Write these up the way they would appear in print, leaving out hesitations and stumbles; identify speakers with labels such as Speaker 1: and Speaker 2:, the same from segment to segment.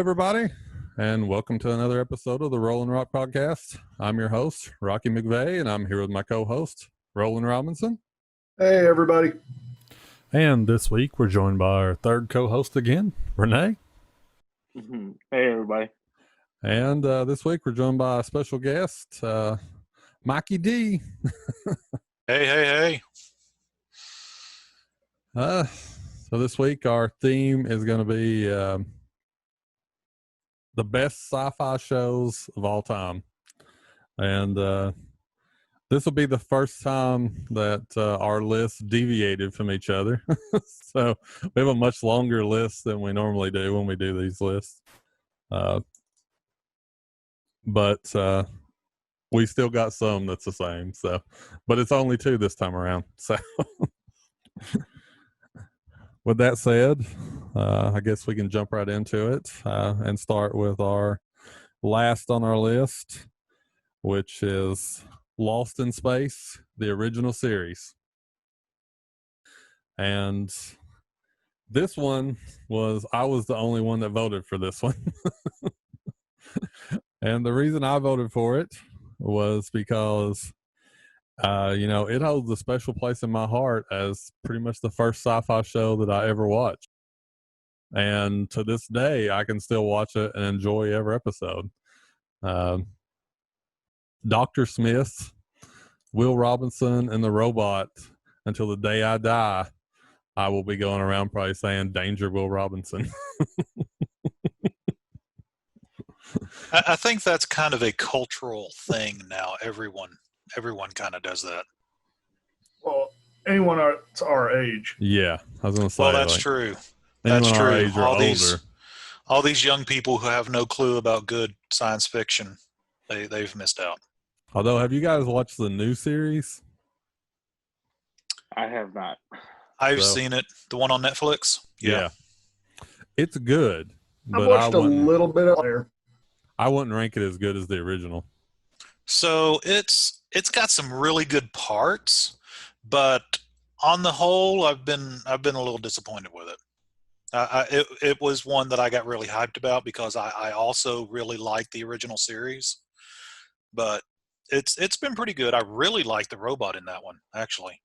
Speaker 1: everybody, and welcome to another episode of the Rollin' Rock Podcast. I'm your host, Rocky McVeigh, and I'm here with my co-host, Roland Robinson.
Speaker 2: Hey, everybody.
Speaker 1: And this week, we're joined by our third co-host again, Renee.
Speaker 3: Hey, everybody.
Speaker 1: And this week, we're joined by a special guest, Mikey D.
Speaker 4: Hey.
Speaker 1: So this week, our theme is going to be the best sci-fi shows of all time. And this will be the first time that our lists deviated from each other. So we have a much longer list than we normally do when we do these lists. But we still got some that's the same. So, but it's only two this time around. So with that said, I guess we can jump right into it and start with our last on our list, which is Lost in Space, the original series. And this one I was the only one that voted for this one. And the reason I voted for it was because it holds a special place in my heart as pretty much the first sci-fi show that I ever watched. And to this day, I can still watch it and enjoy every episode. Dr. Smith, Will Robinson, and the robot, until the day I die, I will be going around probably saying, "Danger, Will Robinson."
Speaker 4: I think that's kind of a cultural thing now. Everyone kind of does that.
Speaker 2: Well, anyone our age.
Speaker 1: Yeah, I was going to say.
Speaker 4: Well, that's true. That's
Speaker 1: anyone our
Speaker 4: true.
Speaker 1: age or
Speaker 4: All these young people who have no clue about good science fiction, they've missed out.
Speaker 1: Although, have you guys watched the new series?
Speaker 3: I have not.
Speaker 4: I've seen it. The one on Netflix?
Speaker 1: Yeah. It's good.
Speaker 2: I
Speaker 1: But
Speaker 2: watched a little bit of there.
Speaker 1: I wouldn't rank it as good as the original.
Speaker 4: So it's got some really good parts, but on the whole, I've been a little disappointed with it. It was one that I got really hyped about because I also really liked the original series, but it's been pretty good. I really like the robot in that one, actually.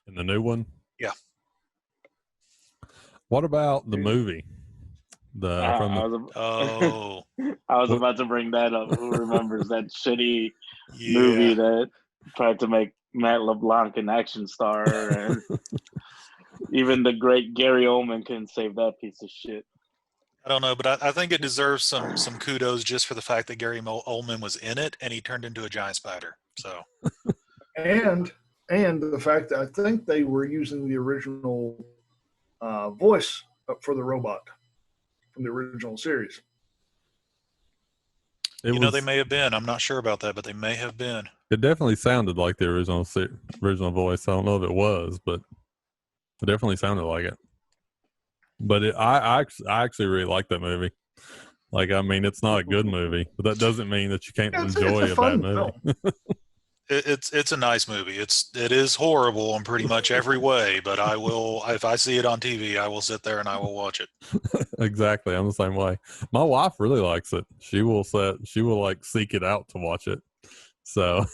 Speaker 1: In the new one?
Speaker 4: Yeah.
Speaker 1: What about the movie?
Speaker 3: I was about to bring that up. Who remembers that shitty movie that tried to make Matt LeBlanc an action star, and even the great Gary Oldman couldn't save that piece of shit.
Speaker 4: I don't know, but I think it deserves some kudos just for the fact that Gary Oldman was in it and he turned into a giant spider. So,
Speaker 2: and the fact that I think they were using the original voice for the robot from the original series.
Speaker 4: They may have been. I'm not sure about that, but they may have been.
Speaker 1: It definitely sounded like the original voice. I don't know if it was, but it definitely sounded like it. But I actually really like that movie. Like, I mean, it's not a good movie, but that doesn't mean that you can't enjoy a bad movie.
Speaker 4: It's a nice movie. It is horrible in pretty much every way, but I will, if I see it on TV, I will sit there and I will watch it.
Speaker 1: Exactly, I'm the same way. My wife really likes it. She will like seek it out to watch it. So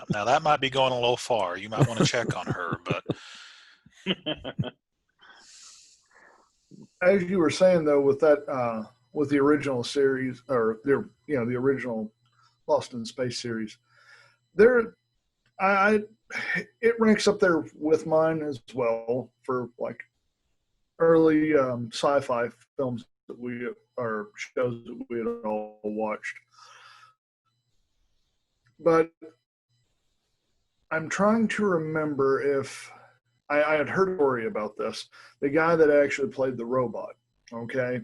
Speaker 4: now that might be going a little far. You might want to check on her, but
Speaker 2: as you were saying though, with that with the original series or the original Lost in Space series. It ranks up there with mine as well for like early sci-fi films or shows that we had all watched. But I'm trying to remember if I had heard a story about this. The guy that actually played the robot, okay?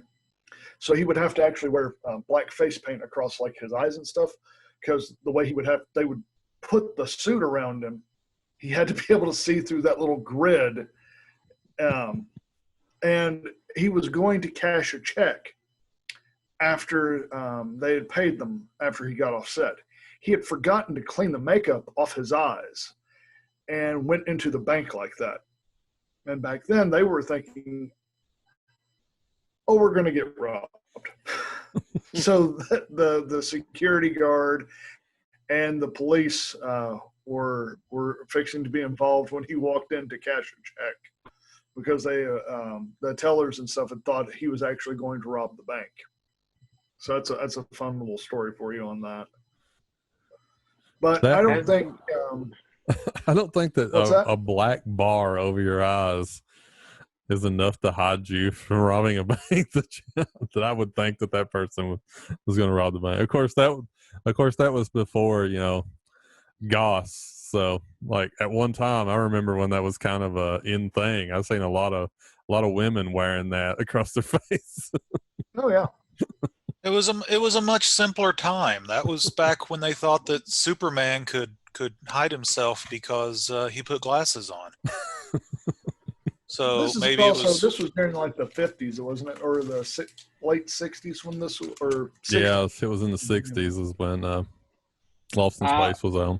Speaker 2: So he would have to actually wear black face paint across like his eyes and stuff because the way they would put the suit around him, he had to be able to see through that little grid. And he was going to cash a check after they had paid them after he got off set. He had forgotten to clean the makeup off his eyes and went into the bank like that. And back then they were thinking, oh, we're going to get robbed. So the security guard and the police were fixing to be involved when he walked in to cash a check, because the tellers and stuff had thought he was actually going to rob the bank. So that's a fun little story for you on that. But I don't think
Speaker 1: I don't think that a black bar over your eyes is enough to hide you from robbing a bank that I would think that person was going to rob the bank. Of course that was before, you know, goss. So like at one time, I remember when that was kind of a in thing. I've seen a lot of women wearing that across their face.
Speaker 2: Oh yeah.
Speaker 4: It was a much simpler time. That was back when they thought that Superman could hide himself because he put glasses on. So maybe
Speaker 2: this was during like the 50s, wasn't it, or the late 60s when this, or 60s?
Speaker 1: Yeah, it was in the 60s is when Lost in Space was on.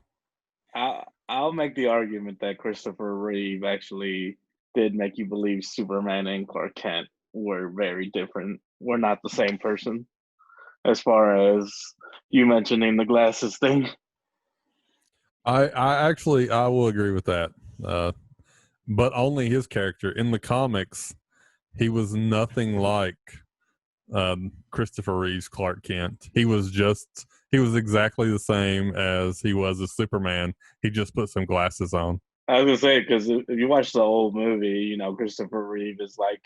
Speaker 3: I'll make the argument that Christopher Reeve actually did make you believe Superman and Clark Kent were very different. We're not the same person, as far as you mentioning the glasses thing.
Speaker 1: I will agree with that. But only his character. In the comics, he was nothing like Christopher Reeve's Clark Kent. He was exactly the same as he was as Superman. He just put some glasses on.
Speaker 3: I was gonna say, because if you watch the old movie, you know, Christopher Reeve is like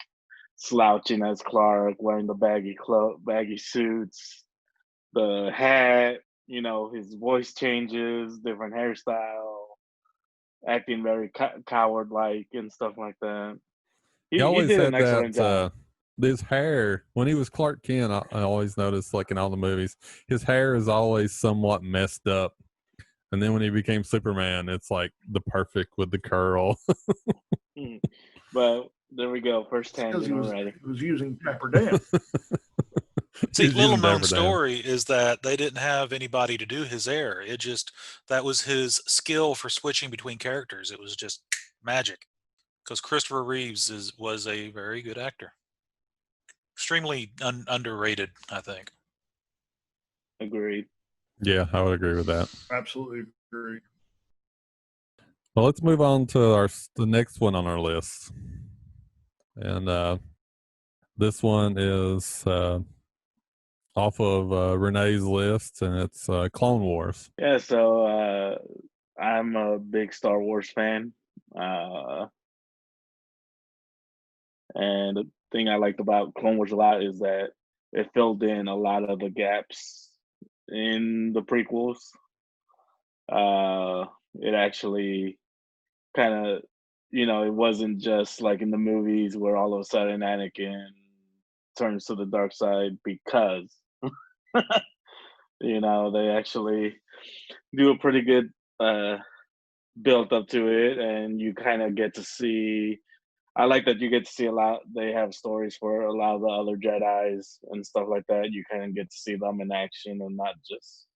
Speaker 3: slouching as Clark, wearing the baggy suits, the hat, you know, his voice changes, different hairstyle, acting very coward-like and stuff like that.
Speaker 1: He always did an excellent job. His hair, when he was Clark Kent, I always noticed, like in all the movies, his hair is always somewhat messed up. And then when he became Superman, it's like the perfect with the curl.
Speaker 3: But there we go. First tangent already.
Speaker 2: He was using Dapper Dan.
Speaker 4: See, little known story is that they didn't have anybody to do his hair. That was his skill for switching between characters. It was just magic. Because Christopher Reeves was a very good actor. Extremely underrated, I think.
Speaker 3: Agreed.
Speaker 1: Yeah, I would agree with that.
Speaker 2: Absolutely agree.
Speaker 1: Well, let's move on to the next one on our list. And this one is off of Renee's list, and it's Clone Wars.
Speaker 3: Yeah, so I'm a big Star Wars fan. And the thing I liked about Clone Wars a lot is that it filled in a lot of the gaps in the prequels. It actually kind of, you know, it wasn't just like in the movies where all of a sudden Anakin turns to the dark side because, you know, they actually do a pretty good build up to it, and you kind of get to see. I like that you get to see a lot. They have stories for a lot of the other Jedis and stuff like that. You kind of get to see them in action and not just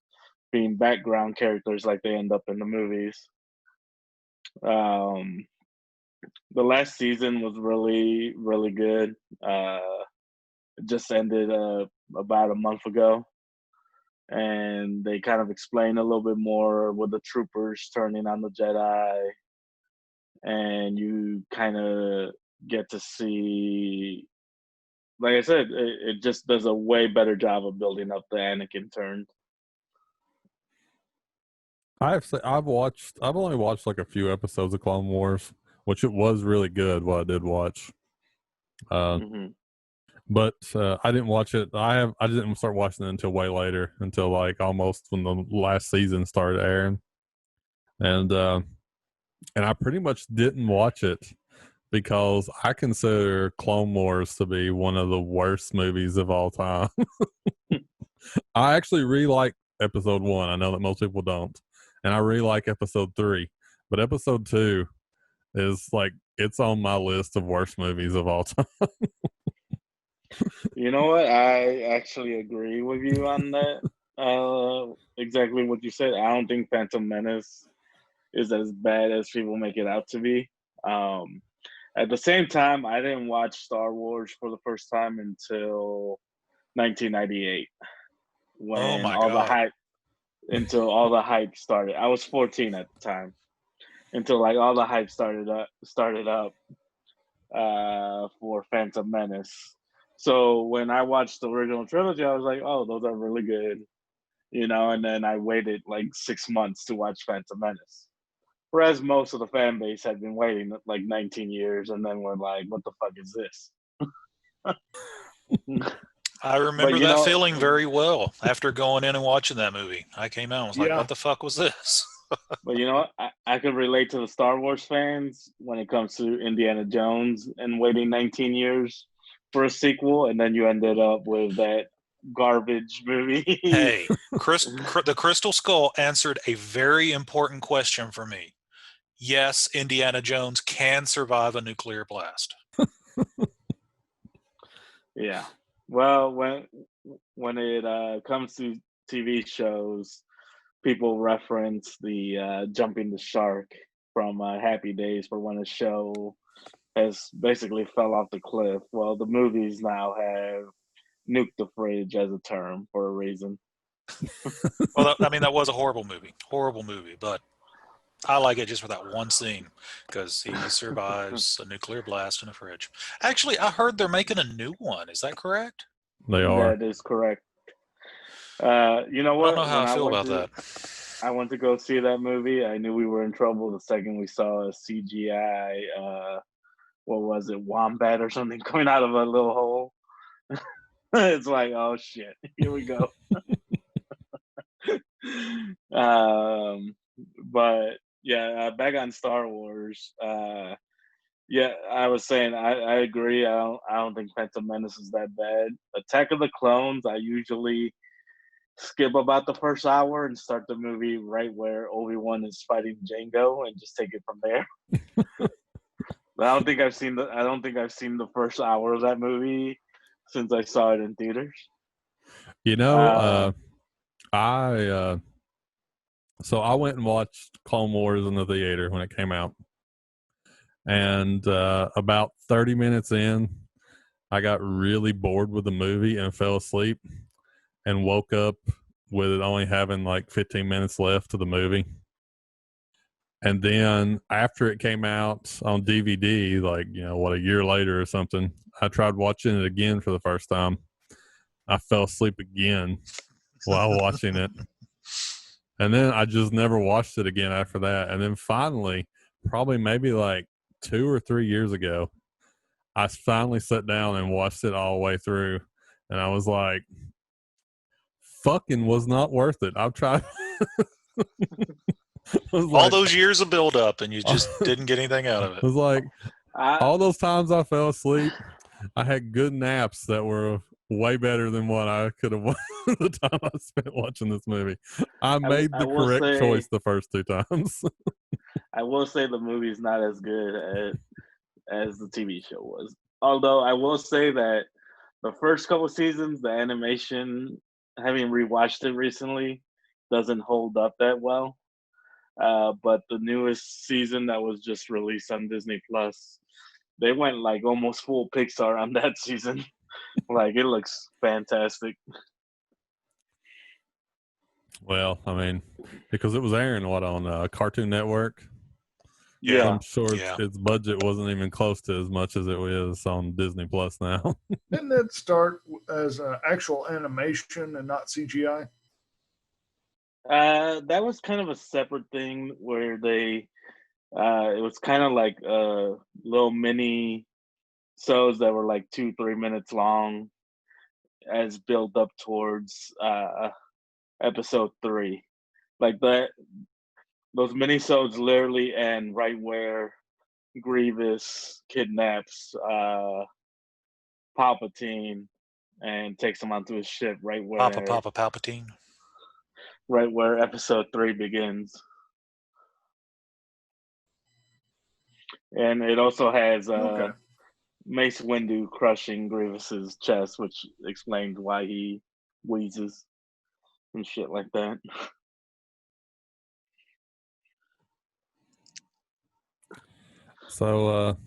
Speaker 3: being background characters like they end up in the movies. The last season was really, really good. It just ended about a month ago. And they kind of explain a little bit more with the troopers turning on the Jedi. And you kind of get to see, like I said, it just does a way better job of building up the Anakin turn.
Speaker 1: I've only watched like a few episodes of Clone Wars, which it was really good. What I did watch, but I didn't watch it. I didn't start watching it until way later, until like almost when the last season started airing, and I pretty much didn't watch it because I consider Clone Wars to be one of the worst movies of all time. I actually really like episode 1. I know that most people don't. And I really like episode 3. But episode 2 is like, it's on my list of worst movies of all time.
Speaker 3: You know what? I actually agree with you on that. Exactly what you said. I don't think Phantom Menace is as bad as people make it out to be. At the same time, I didn't watch Star Wars for the first time until 1998 when
Speaker 4: all
Speaker 3: the hype until all the hype started. I was 14 at the time. Until like all the hype started up for Phantom Menace. So when I watched the original trilogy, I was like, "Oh, those are really good," And then I waited like 6 months to watch Phantom Menace, whereas most of the fan base had been waiting like 19 years, and then we're like, "What the fuck is this?"
Speaker 4: I remember that feeling very well after going in and watching that movie. I came out and was like, "What the fuck was this?"
Speaker 3: But you know what? I could relate to the Star Wars fans when it comes to Indiana Jones and waiting 19 years for a sequel, and then you ended up with that garbage movie.
Speaker 4: Hey, the Crystal Skull answered a very important question for me. Yes, Indiana Jones can survive a nuclear blast.
Speaker 3: Yeah. Well, when it comes to TV shows, people reference the jumping the shark from Happy Days for when a show has basically fell off the cliff. Well, the movies now have nuked the fridge as a term for a reason.
Speaker 4: Well, that was a horrible movie, but I like it just for that one scene because he survives a nuclear blast in a fridge. Actually, I heard they're making a new one. Is that correct?
Speaker 1: They are.
Speaker 3: That is correct. You know what?
Speaker 4: I don't know how I feel about that.
Speaker 3: I went to go see that movie. I knew we were in trouble the second we saw a CGI, what was it, wombat or something coming out of a little hole. It's like, oh shit, here we go. But yeah, back on Star Wars. Yeah, I was saying I agree. I don't think Phantom Menace is that bad. Attack of the Clones, I usually skip about the first hour and start the movie right where Obi-Wan is fighting Jango and just take it from there. But I don't think I've seen the first hour of that movie since I saw it in theaters.
Speaker 1: So I went and watched Clone Wars in the theater when it came out. And about 30 minutes in, I got really bored with the movie and fell asleep and woke up with it only having like 15 minutes left of the movie. And then after it came out on DVD, like, a year later or something, I tried watching it again for the first time. I fell asleep again while watching it. And then I just never watched it again after that. And then finally, probably maybe like 2 or 3 years ago, I finally sat down and watched it all the way through. And I was like, fucking was not worth it. I've tried.
Speaker 4: All those years of build up and you just didn't get anything out of it.
Speaker 1: It was like all those times I fell asleep, I had good naps that were way better than what I could have the time I spent watching this movie. I made the correct choice the first 2 times.
Speaker 3: I will say the movie's not as good as the TV show was. Although I will say that the first couple seasons, the animation, having rewatched it recently, doesn't hold up that well. But the newest season that was just released on Disney Plus, they went like almost full Pixar on that season. Like, it looks fantastic.
Speaker 1: Well, I mean, because it was airing on Cartoon Network.
Speaker 3: Yeah,
Speaker 1: I'm sure its budget wasn't even close to as much as it is on Disney Plus now.
Speaker 2: Didn't it start as actual animation and not CGI?
Speaker 3: That was kind of a separate thing where they, it was kind of like little mini shows that were like 2-3 minutes long, as built up towards episode 3. Like that, those mini-sodes literally end right where Grievous kidnaps Palpatine and takes him onto his ship right where
Speaker 4: Papa Palpatine.
Speaker 3: Right where episode 3 begins. And it also has Mace Windu crushing Grievous's chest, which explains why he wheezes and shit like that.
Speaker 1: So,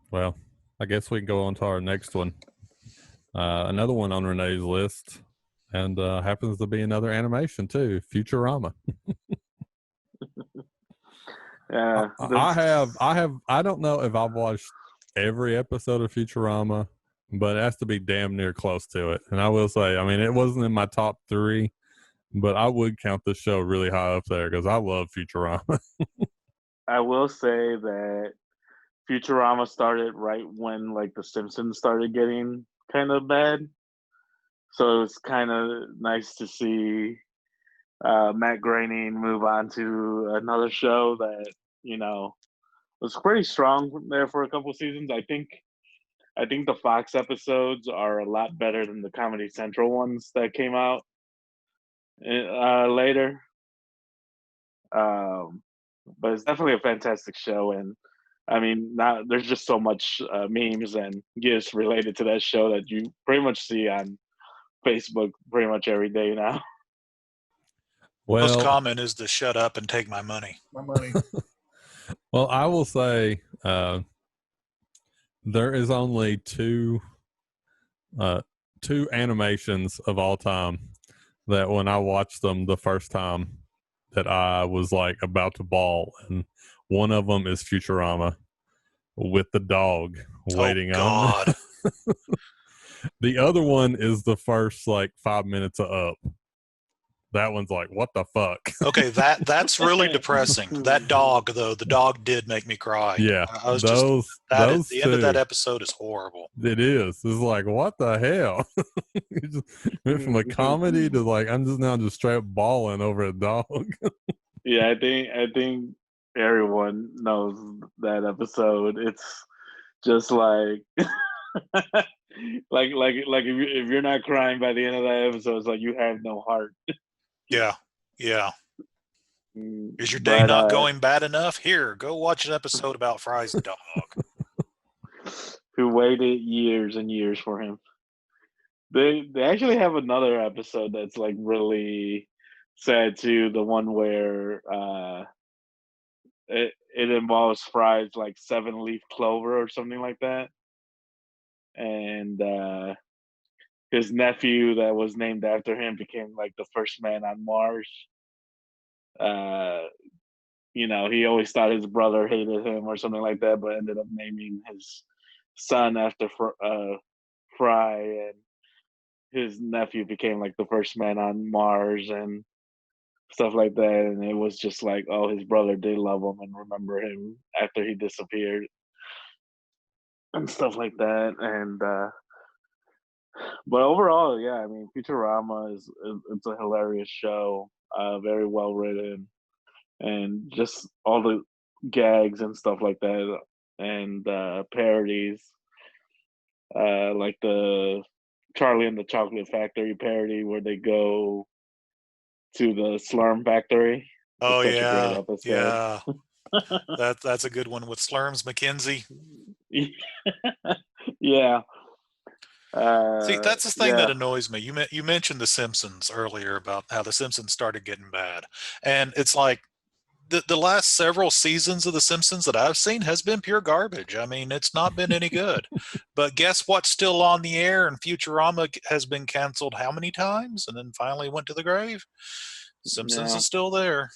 Speaker 1: well, I guess we can go on to our next one. Another one on Renee's list, and happens to be another animation too, Futurama.
Speaker 3: Yeah,
Speaker 1: I don't know if I've watched every episode of Futurama, but it has to be damn near close to it. And I will say, I mean, it wasn't in my top 3, but I would count this show really high up there because I love Futurama.
Speaker 3: I will say that Futurama started right when like The Simpsons started getting kind of bad, so it's kind of nice to see Matt Groening move on to another show that was pretty strong there for a couple seasons. I think the Fox episodes are a lot better than the Comedy Central ones that came out later. But it's definitely a fantastic show, and I mean, now there's just so much memes and gifs related to that show that you pretty much see on Facebook pretty much every day now.
Speaker 4: Well, most common is to shut up and take my money.
Speaker 2: My money.
Speaker 1: Well, I will say there is only two animations of all time that when I watched them the first time that I was like about to bawl, and one of them is Futurama with the dog waiting on me. The other one is the first like 5 minutes of Up. That one's like, what the fuck?
Speaker 4: Okay, that's really depressing. That dog, though, the dog did make me cry.
Speaker 1: Yeah,
Speaker 4: I was the end of that episode is horrible.
Speaker 1: It is. It's like, what the hell? You just went from a comedy to like, I'm just now just straight up bawling over a dog.
Speaker 3: Yeah, I think everyone knows that episode. It's just like like if you're not crying by the end of that episode, it's like you have no heart.
Speaker 4: Yeah. Is your day not going bad enough? Here, go watch an episode about Fry's dog.
Speaker 3: Who waited years and years for him. They actually have another episode that's like really sad too. The one where it involves Fry's like 7-leaf clover or something like that, and his nephew that was named after him became like the first man on Mars. He always thought his brother hated him or something like that, but ended up naming his son after Fry, and his nephew became like the first man on Mars and stuff like that. And it was just like, oh, his brother did love him and remember him after he disappeared and stuff like that. And but overall, yeah, I mean, Futurama it's a hilarious show, very well written, and just all the gags and stuff like that, and parodies, like the Charlie and the Chocolate Factory parody where they go to the Slurm Factory.
Speaker 4: Oh yeah, yeah. That's a good one with Slurms McKenzie.
Speaker 3: Yeah.
Speaker 4: See, that's the thing that annoys me. You mentioned The Simpsons earlier about how The Simpsons started getting bad, and it's like the last several seasons of The Simpsons that I've seen has been pure garbage. I mean, it's not been any good. But guess what's still on the air? And Futurama has been canceled how many times, and then finally went to the grave. Simpsons is still there,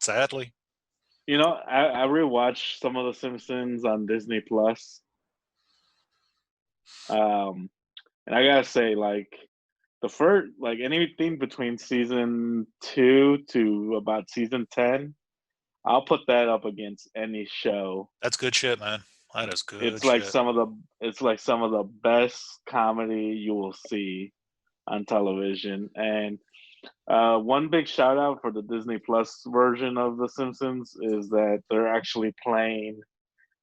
Speaker 4: sadly.
Speaker 3: I rewatched some of The Simpsons on Disney Plus. And I gotta say, like the first, like anything between season 2 to about season 10, I'll put that up against any show.
Speaker 4: That's good shit, man. That is good.
Speaker 3: It's like some of the best comedy you will see on television. And one big shout out for the Disney Plus version of The Simpsons is that they're actually playing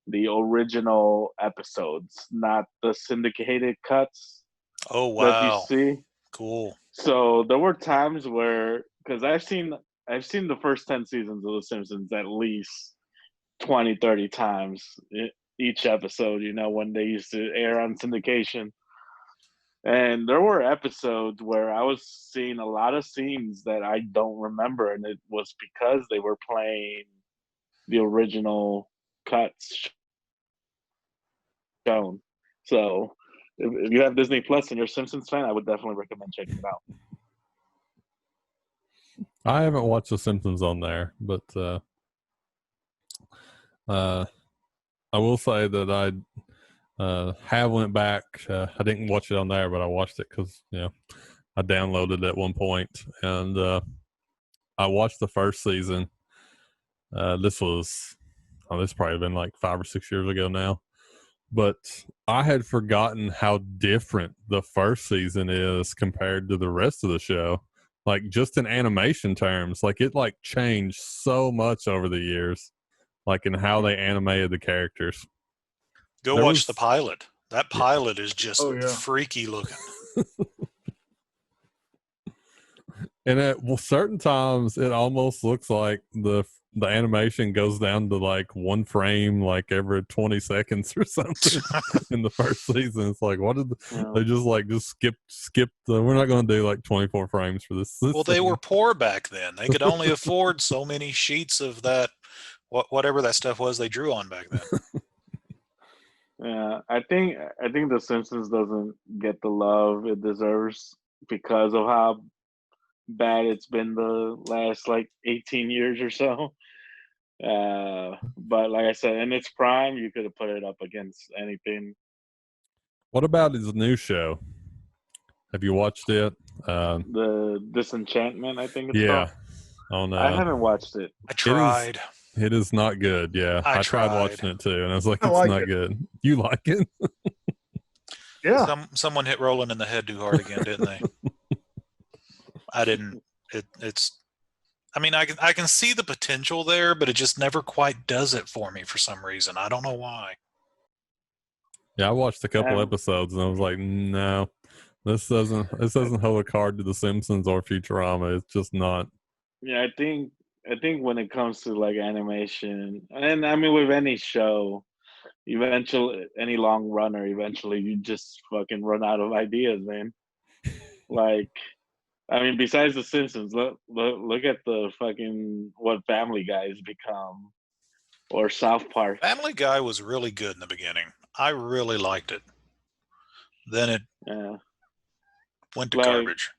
Speaker 3: the original episodes, not the syndicated cuts.
Speaker 4: Oh wow!
Speaker 3: That you see,
Speaker 4: cool.
Speaker 3: So there were times where, because I've seen the first 10 seasons of The Simpsons at least 20, 30 times each episode. When they used to air on syndication, and there were episodes where I was seeing a lot of scenes that I don't remember, and it was because they were playing the original cuts shown. So if you have Disney Plus and you're a Simpsons fan, I would definitely recommend checking it out.
Speaker 1: I haven't watched The Simpsons on there, but I will say that I have went back. I didn't watch it on there, but I watched it because I downloaded it at one point, and I watched the first season. This probably been like 5 or 6 years ago now, but I had forgotten how different the first season is compared to the rest of the show. Like just in animation terms, like it like changed so much over the years, like in how they animated the characters.
Speaker 4: Go watch the pilot. That pilot is just freaky looking.
Speaker 1: And at certain times, it almost looks like the animation goes down to like one frame, like every 20 seconds or something. In the first season, it's like, what did they just skip the? We're not going to do like 24 frames for this.
Speaker 4: Well, they were poor back then. They could only afford so many sheets of that, whatever that stuff was they drew on back then.
Speaker 3: Yeah, I think The Simpsons doesn't get the love it deserves because of how bad it's been the last like 18 years or so. But like I said, in its prime, you could have put it up against anything.
Speaker 1: What about his new show? Have you watched it?
Speaker 3: The Disenchantment, I think it's called. I haven't watched it.
Speaker 4: I tried.
Speaker 1: It is not good. Yeah, I tried watching it too, and I was like, it's not good. You like it?
Speaker 2: Yeah.
Speaker 4: Someone hit Roland in the head too hard again, didn't they? I didn't. It's. I mean, I can see the potential there, but it just never quite does it for me for some reason. I don't know why.
Speaker 1: Yeah, I watched a couple episodes and I was like, no, this doesn't hold a card to The Simpsons or Futurama. It's just not.
Speaker 3: Yeah, I think when it comes to like animation, and I mean with any show, eventually any long runner, eventually you just fucking run out of ideas, man. Like, I mean, besides The Simpsons, look at the fucking what Family Guy has become, or South Park.
Speaker 4: Family Guy was really good in the beginning. I really liked it. Then it went to garbage.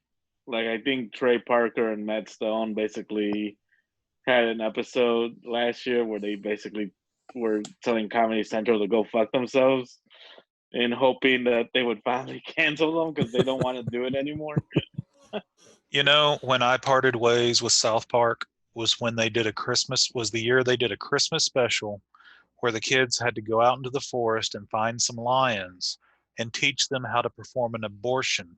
Speaker 3: Like I think Trey Parker and Matt Stone basically had an episode last year where they basically were telling Comedy Central to go fuck themselves, in hoping that they would finally cancel them because they don't want to do it anymore.
Speaker 4: When I parted ways with South Park was when they did the year they did a Christmas special where the kids had to go out into the forest and find some lions and teach them how to perform an abortion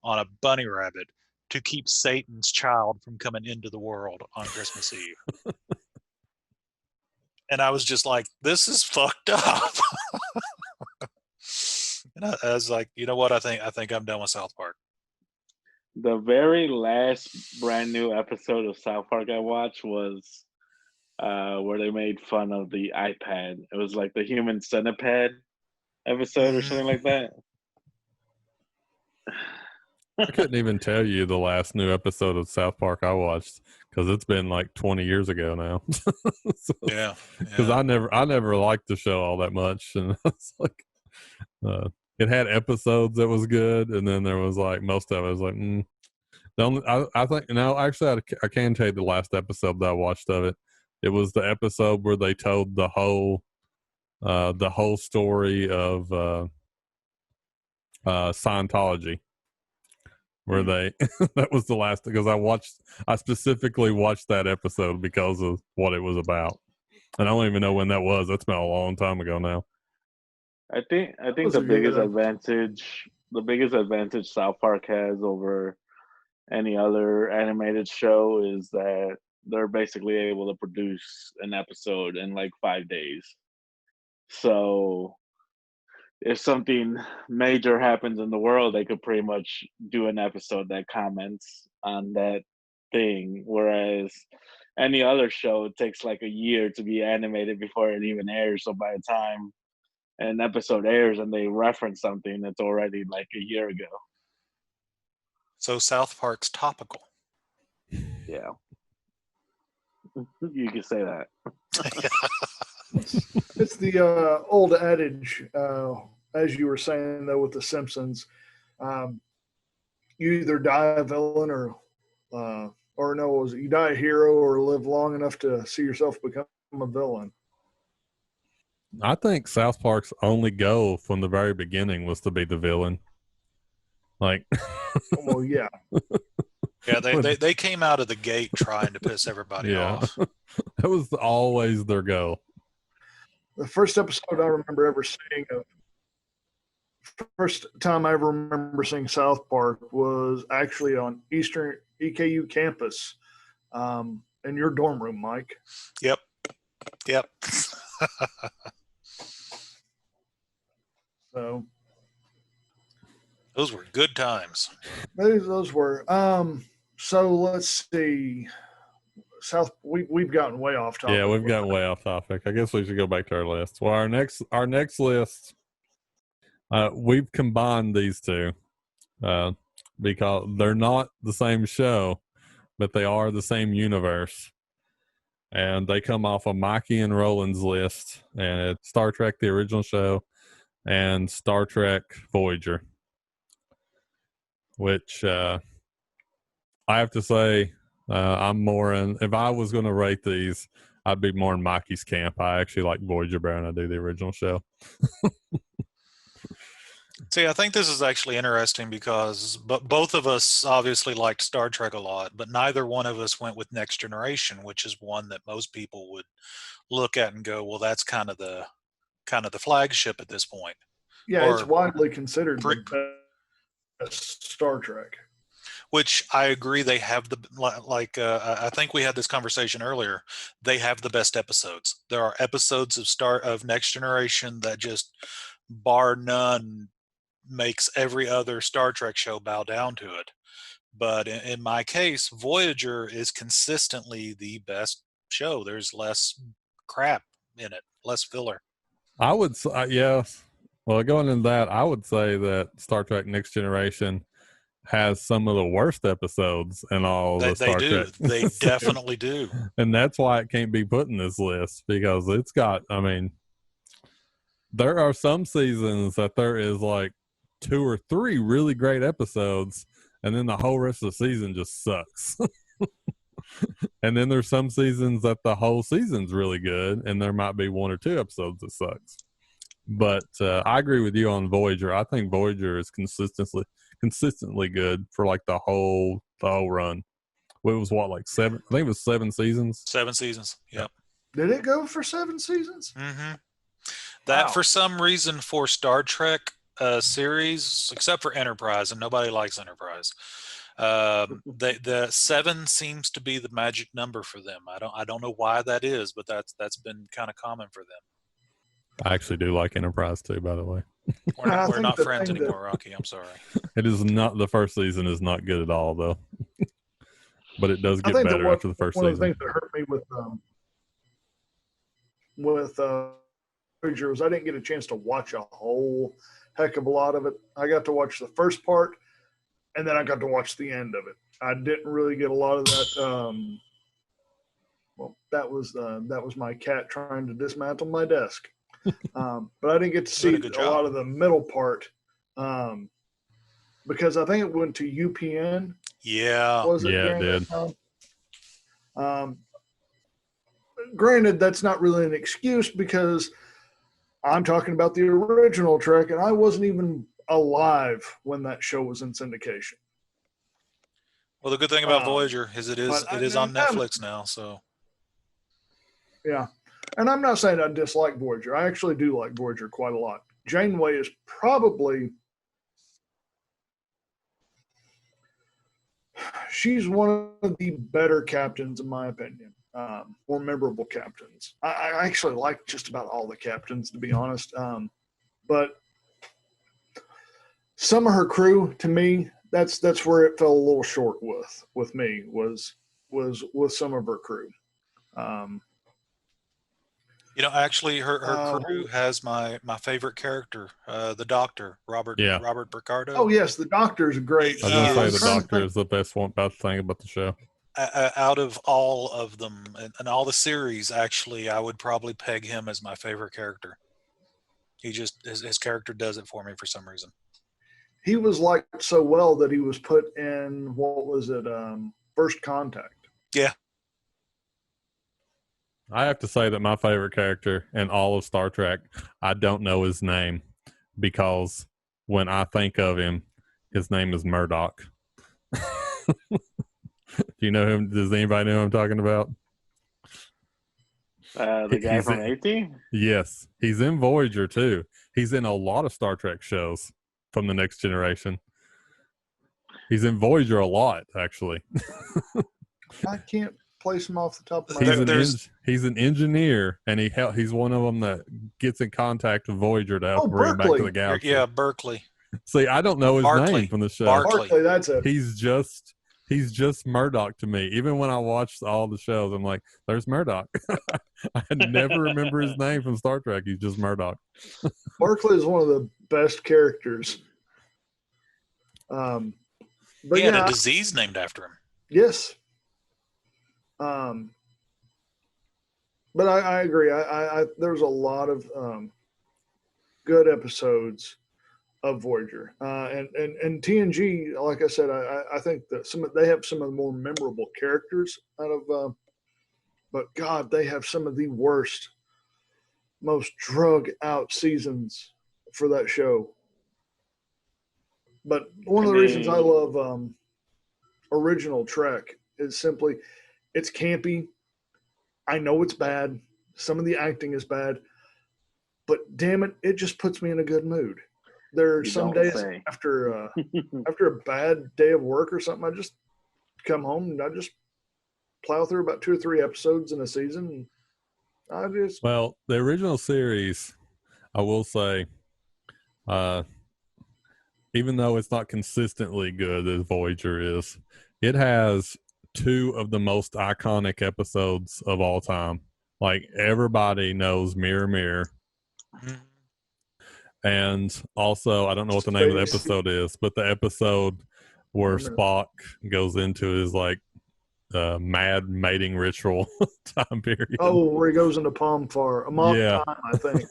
Speaker 4: on a bunny rabbit to keep Satan's child from coming into the world on Christmas Eve. And I was just like, this is fucked up. And I was like, you know what? I think I'm done with South Park.
Speaker 3: The very last brand new episode of South Park I watched was where they made fun of the iPad. It was like the Human Centipede episode or something like that.
Speaker 1: I couldn't even tell you the last new episode of South Park I watched because it's been like 20 years ago now.
Speaker 4: Yeah.
Speaker 1: Because I never liked the show all that much, and it's like it had episodes that was good, and then there was like most of it was like. I think actually I can tell you the last episode that I watched of it. It was the episode where they told the whole story of Scientology. Where they that was the last because I specifically watched that episode because of what it was about. And I don't even know when that was. That's been a long time ago now.
Speaker 3: I think the biggest advantage South Park has over any other animated show is that they're basically able to produce an episode in like 5 days. So if something major happens in the world, they could pretty much do an episode that comments on that thing. Whereas any other show, it takes like a year to be animated before it even airs. So by the time an episode airs and they reference something, it's already like a year ago.
Speaker 4: So South Park's topical.
Speaker 3: Yeah. You can say that.
Speaker 2: It's the old adage, as you were saying though with the Simpsons, you either die a villain or no, was it you die a hero or live long enough to see yourself become a villain?
Speaker 1: I think South Park's only goal from the very beginning was to be the villain. Like,
Speaker 2: well, yeah.
Speaker 4: Yeah, they came out of the gate trying to piss everybody off.
Speaker 1: That was always their goal.
Speaker 2: The first episode I remember ever seeing first time I ever remember seeing South Park was actually on Eastern EKU campus, in your dorm room, Mike.
Speaker 4: Yep.
Speaker 2: So
Speaker 4: those were good times.
Speaker 2: Those were. So let's see. We've gotten way off topic.
Speaker 1: Yeah, we've gotten way off topic. I guess we should go back to our list. Well, our next list, we've combined these two because they're not the same show, but they are the same universe. And they come off of Mikey and Roland's list, and it's Star Trek, the original show, and Star Trek Voyager, which I have to say, I'm more in, if I was going to rate these, I'd be more in Mikey's camp. I actually like Voyager better than I do the original show.
Speaker 4: See, I think this is actually interesting because both of us obviously liked Star Trek a lot, but neither one of us went with Next Generation, which is one that most people would look at and go, well, that's kind of the flagship at this point.
Speaker 2: Yeah, it's widely considered the best Star Trek.
Speaker 4: Which I agree, they have I think we had this conversation earlier. They have the best episodes. There are episodes of Next Generation that just, bar none, makes every other Star Trek show bow down to it. But in my case, Voyager is consistently the best show. There's less crap in it, less filler.
Speaker 1: I would say, yes. Well, going into that, I would say that Star Trek Next Generation has some of the worst episodes in all the Star Trek.
Speaker 4: They definitely do.
Speaker 1: And that's why it can't be put in this list, because it's got, I mean, there are some seasons that there is like 2 or 3 really great episodes, and then the whole rest of the season just sucks. And then there's some seasons that the whole season's really good, and there might be 1 or 2 episodes that sucks. But I agree with you on Voyager. I think Voyager is consistently good for like the whole run. Well, it was what, like 7? I think it was 7 seasons.
Speaker 4: 7 seasons. Yep.
Speaker 2: Did it go for 7 seasons?
Speaker 4: Mm-hmm. That, wow. For some reason, for Star Trek series, except for Enterprise, and nobody likes Enterprise, the 7 seems to be the magic number for them. I don't know why that is, but that's been kind of common for them.
Speaker 1: I actually do like Enterprise too, by the way.
Speaker 4: We're not friends anymore, Rocky. I'm sorry.
Speaker 1: It is not, the first season is not good at all, though. But it does get better after the first season.
Speaker 2: One of the things that hurt me with Voyager was I didn't get a chance to watch a whole heck of a lot of it. I got to watch the first part, and then I got to watch the end of it. I didn't really get a lot of that. That was my cat trying to dismantle my desk. But I didn't get to see a lot of the middle part because I think it went to UPN.
Speaker 4: Yeah.
Speaker 1: It did.
Speaker 2: Granted, that's not really an excuse because I'm talking about the original Trek, and I wasn't even alive when that show was in syndication.
Speaker 4: Well, the good thing about Voyager is it is on Netflix now, so.
Speaker 2: Yeah. And I'm not saying I dislike Voyager. I actually do like Voyager quite a lot. Janeway is probably she's one of the better captains, in my opinion. More memorable captains. I actually like just about all the captains, to be honest. But some of her crew, to me, that's where it fell a little short with me was with some of her crew.
Speaker 4: Actually, her crew has my favorite character, the Doctor, Robert Picardo.
Speaker 2: Oh yes, the Doctor is great.
Speaker 1: I was going to say the Doctor is the best thing about the show.
Speaker 4: Out of all of them and all the series, actually, I would probably peg him as my favorite character. He just his character does it for me for some reason.
Speaker 2: He was liked so well that he was put in, what was it, First Contact.
Speaker 4: Yeah.
Speaker 1: I have to say that my favorite character in all of Star Trek, I don't know his name, because when I think of him, his name is Murdoch. Do you know him? Does anybody know who I'm talking about?
Speaker 3: The guy from 18?
Speaker 1: Yes. He's in Voyager, too. He's in a lot of Star Trek shows from the Next Generation. He's in Voyager a lot, actually.
Speaker 2: I can't place him off the top of my head.
Speaker 1: He's an engineer, and he's one of them that gets in contact with Voyager to help bring him back to the galaxy.
Speaker 4: Yeah, Berkeley.
Speaker 1: See, I don't know his name from the show.
Speaker 2: Barclay, that's it.
Speaker 1: He's just Murdoch to me. Even when I watched all the shows, I'm like, there's Murdoch. I never remember his name from Star Trek. He's just Murdoch.
Speaker 2: Barclay is one of the best characters.
Speaker 4: But he had a disease named after him.
Speaker 2: Yes. But I agree. There's a lot of good episodes of Voyager, and TNG. Like I said, I think that they have some of the more memorable characters out of. But God, they have some of the worst, most drug out seasons for that show. But one of the reasons I love original Trek is simply it's campy. I know it's bad. Some of the acting is bad. But damn it, it just puts me in a good mood. There are some days after a bad day of work or something, I just come home and I just plow through about 2 or 3 episodes in a season.
Speaker 1: Well, the original series, I will say, even though it's not consistently good as Voyager is, it has 2 of the most iconic episodes of all time. Like, everybody knows Mirror Mirror. And also, I don't know what the name of the episode is, but the episode where Spock goes into his mad mating ritual time period.
Speaker 2: Oh, where he goes into Palm Far. Time, I think.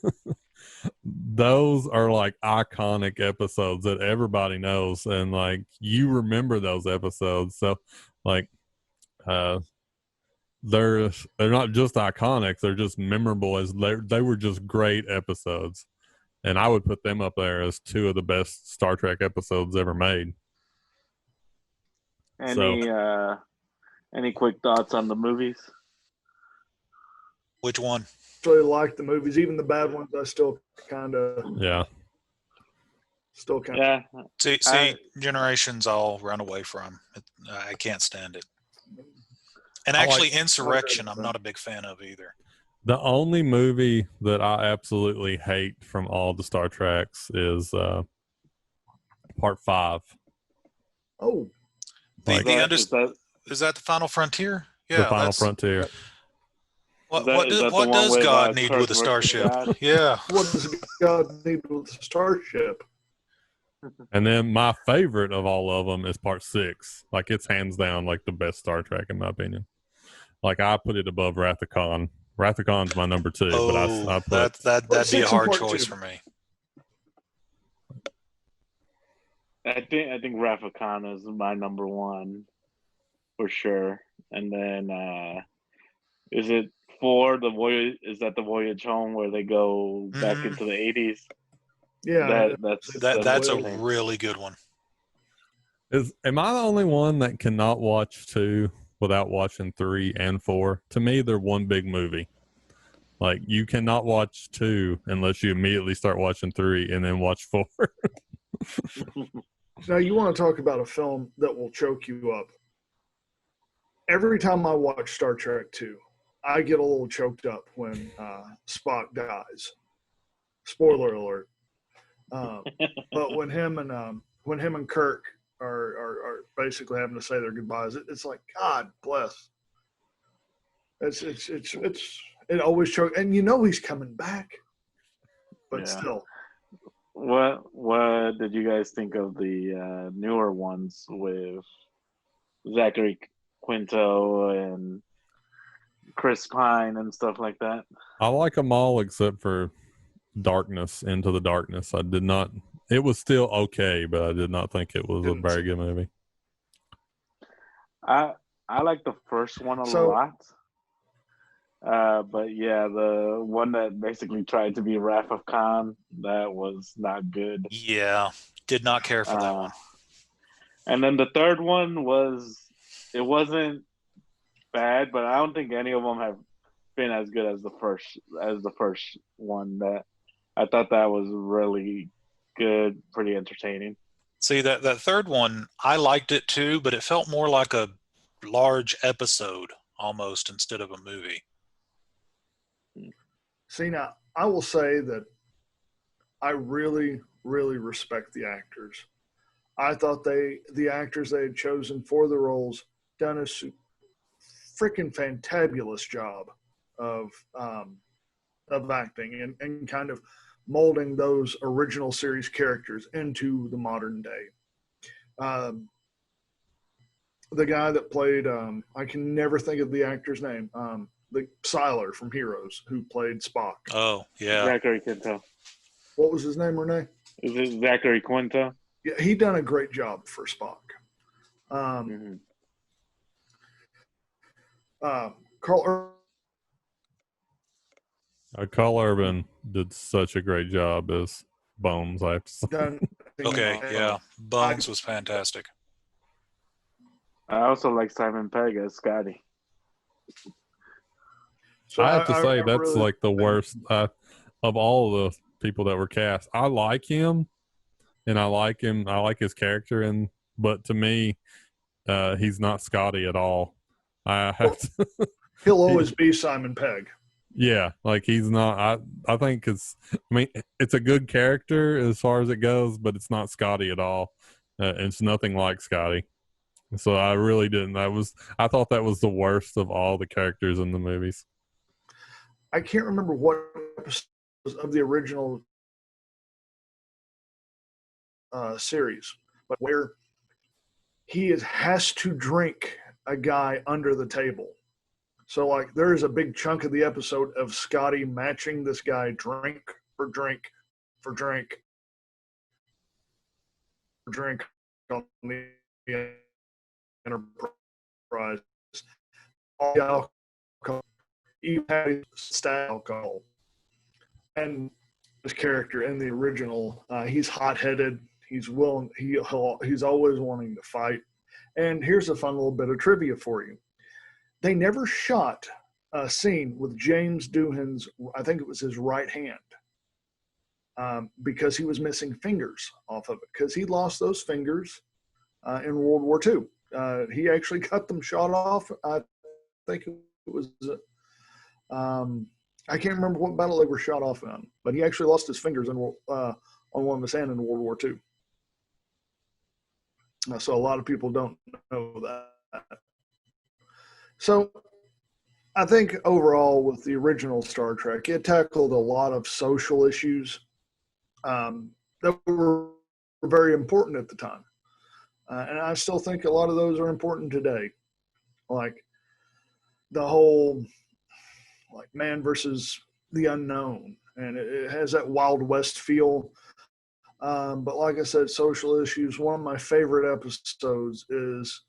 Speaker 1: Those are iconic episodes that everybody knows, and you remember those episodes. So they're not just iconic, they're just memorable, as they were just great episodes. And I would put them up there as 2 of the best Star Trek episodes ever made.
Speaker 3: Any quick thoughts on the movies?
Speaker 4: Which one?
Speaker 2: I really like the movies, even the bad ones. I still kind of
Speaker 4: See, Generations I'll run away from. I can't stand it. And actually, Insurrection I'm not a big fan of either.
Speaker 1: The only movie that I absolutely hate from all the Star Treks is Part 5.
Speaker 2: Oh.
Speaker 4: Is that the Final Frontier? Yeah,
Speaker 1: the Final Frontier.
Speaker 4: What does God need with a starship? Yeah.
Speaker 2: What does God need with a starship?
Speaker 1: And then my favorite of all of them is Part 6. It's hands down the best Star Trek in my opinion. I put it above Wrath of Khan. Wrath of Khan's my number 2, but I put
Speaker 4: that'd be a hard choice for me.
Speaker 3: I think Wrath of Khan is my number 1 for sure. And then is it 4 the voyage? Is that the voyage home where they go back into the 80s?
Speaker 2: Yeah,
Speaker 4: that's a really good one.
Speaker 1: Am I the only one that cannot watch 2 without watching 3 and 4? To me, they're one big movie. You cannot watch 2 unless you immediately start watching 3 and then watch 4.
Speaker 2: Now, you want to talk about a film that will choke you up. Every time I watch Star Trek 2, I get a little choked up when Spock dies. Spoiler alert. But when him and Kirk are basically having to say their goodbyes, it's like, God bless. It always chokes, and he's coming back, but still.
Speaker 3: What did you guys think of the newer ones with Zachary Quinto and Chris Pine and stuff like that?
Speaker 1: I like them all except for darkness into the darkness. I did not. It was still okay, but I did not think it was a very good movie.
Speaker 3: I like the first one a lot. But yeah, the one that basically tried to be Wrath of Khan, that was not good.
Speaker 4: Yeah, did not care for that one.
Speaker 3: And then the third one it wasn't bad, but I don't think any of them have been as good as the first one. That I thought that was really good, pretty entertaining.
Speaker 4: See, that third one, I liked it too, but it felt more like a large episode almost instead of a movie.
Speaker 2: See, now, I will say that I really, really respect the actors. I thought the actors they had chosen for the roles done a freaking fantabulous job of acting and kind of molding those original series characters into the modern day. The guy that played, I can never think of the actor's name, the Siler from Heroes, who played Spock.
Speaker 4: Oh, yeah.
Speaker 3: Zachary Quinto.
Speaker 2: What was his name, Renee?
Speaker 3: Is it Zachary Quinto?
Speaker 2: Yeah, he done a great job for Spock.
Speaker 1: Carl Urban did such a great job as Bones. I have to say.
Speaker 4: Okay, yeah, Bones was fantastic.
Speaker 3: I also like Simon Pegg as Scotty.
Speaker 1: So I have to say that's really, like the worst of all the people that were cast. I like him, and I like him. I like his character, but to me, he's not Scotty at all. I have to.
Speaker 2: He'll always be Simon Pegg.
Speaker 1: Yeah, like he's not. I think it's a good character as far as it goes, but it's not Scotty at all. It's nothing like Scotty. So I really didn't. I thought that was the worst of all the characters in the movies.
Speaker 2: I can't remember what episode of the original series, but where he has to drink a guy under the table. So, like, there is a big chunk of the episode of Scotty matching this guy drink for drink for drink for drink on the Enterprise. All the alcohol, even had style alcohol. And this character in the original, he's hot-headed. He's willing. He's always wanting to fight. And here's a fun little bit of trivia for you. They never shot a scene with James Doohan's, I think it was his right hand, because he was missing fingers off of it, because he lost those fingers in World War II. He actually got them shot off. I think it was, I can't remember what battle they were shot off on, but he actually lost his fingers on one of his hand in World War II. So a lot of people don't know that. So I think overall with the original Star Trek, it tackled a lot of social issues that were very important at the time. And I still think a lot of those are important today. Like the whole man versus the unknown. And it has that Wild West feel. But like I said, social issues, one of my favorite episodes is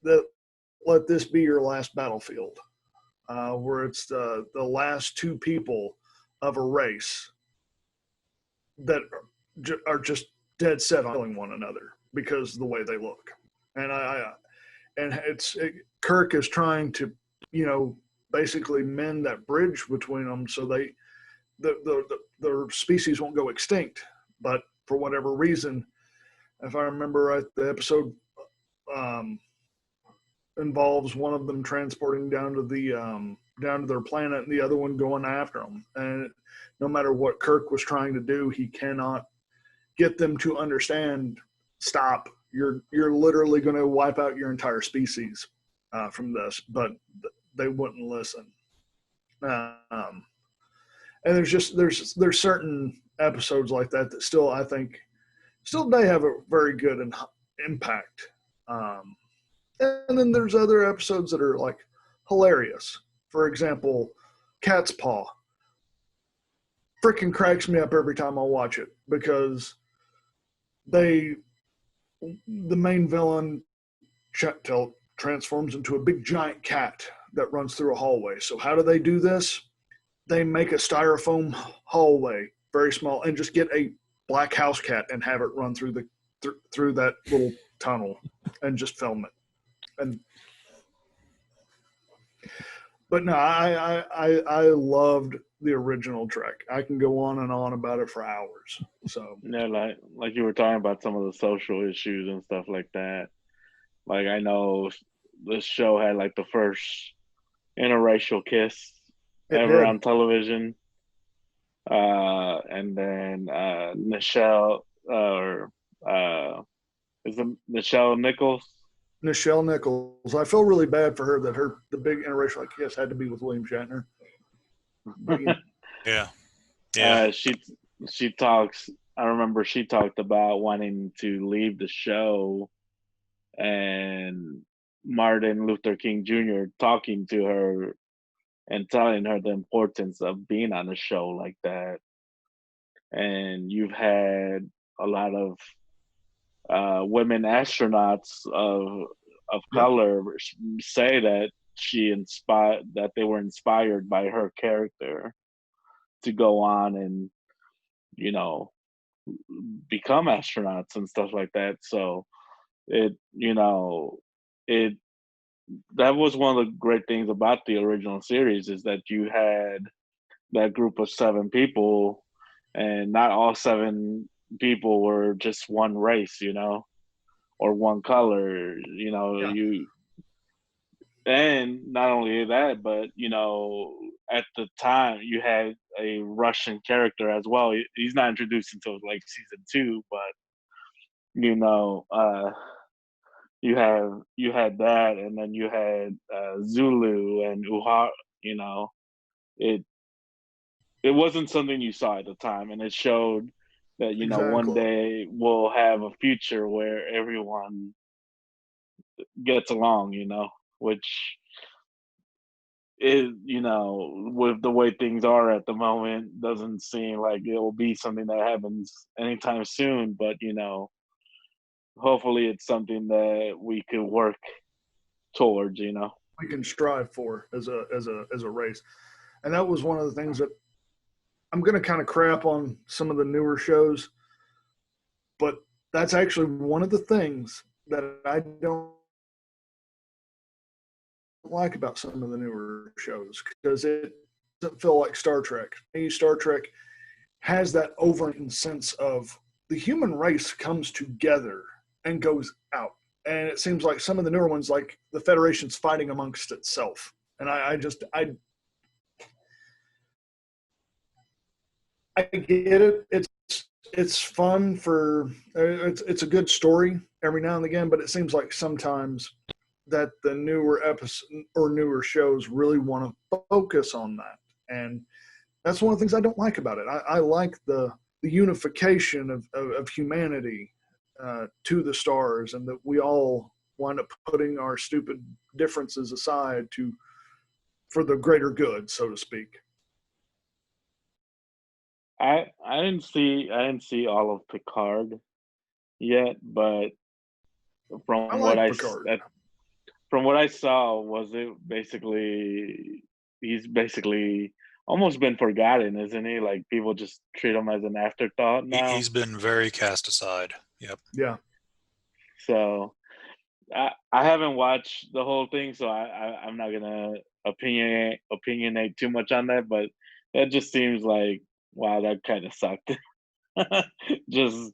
Speaker 2: that Let This Be Your Last Battlefield, where it's the last two people of a race that are just dead set on killing one another because of the way they look. And Kirk is trying to, basically mend that bridge between them so their species won't go extinct. But for whatever reason, if I remember right, the episode involves one of them transporting down to their planet and the other one going after them. And no matter what Kirk was trying to do, he cannot get them to understand, stop, you're literally going to wipe out your entire species from this, but they wouldn't listen. And there's certain episodes like that still, I think, they have a very good impact. And then there's other episodes that are like hilarious. For example, Cat's Paw. freaking cracks me up every time I watch it because the main villain transforms into a big giant cat that runs through a hallway. So how do they do this? They make a styrofoam hallway, very small, and just get a black house cat and have it run through through that little tunnel and just film it. But no, I loved the original Trek. I can go on and on about it for hours. So
Speaker 3: yeah, like you were talking about some of the social issues and stuff like that. Like I know this show had like the first interracial kiss ever on television. And then Nichelle is it Nichelle Nichols?
Speaker 2: Nichelle Nichols. I feel really bad for her that the big interracial kiss had to be with William Shatner.
Speaker 4: Yeah.
Speaker 3: She talks. I remember she talked about wanting to leave the show, and Martin Luther King Jr. talking to her and telling her the importance of being on a show like that. And you've had a lot of women astronauts of color say that they were inspired by her character to go on and become astronauts and stuff like that. So it that was one of the great things about the original series is that you had that group of 7 people, and not all 7 people were just one race, or one color, and not only that, but at the time you had a Russian character as well. He's not introduced until like season 2, but you had that, and then you had Zulu and Uhura. It wasn't something you saw at the time, and it showed that
Speaker 2: Exactly.
Speaker 3: One day we'll have a future where everyone gets along, which is with the way things are at the moment, doesn't seem like it will be something that happens anytime soon. But hopefully it's something that we could work towards.
Speaker 2: We can strive for as a race, and that was one of the things that I'm going to kind of crap on some of the newer shows, but that's actually one of the things that I don't like about some of the newer shows, because it doesn't feel like Star Trek. Star Trek has that overarching sense of the human race comes together and goes out. And it seems like some of the newer ones, like the Federation's fighting amongst itself. And I get it. It's fun it's a good story every now and again, but it seems like sometimes that the newer episodes or newer shows really want to focus on that. And that's one of the things I don't like about it. I like the unification of humanity to the stars, and that we all wind up putting our stupid differences aside for the greater good, so to speak.
Speaker 3: I didn't see all of Picard yet, but from what I saw, was it basically he's basically almost been forgotten, isn't he? Like people just treat him as an afterthought now.
Speaker 4: He's been very cast aside. Yep.
Speaker 2: Yeah.
Speaker 3: So I haven't watched the whole thing, so I'm not gonna opinionate too much on that, but that just seems like, wow, that kind of sucked. Just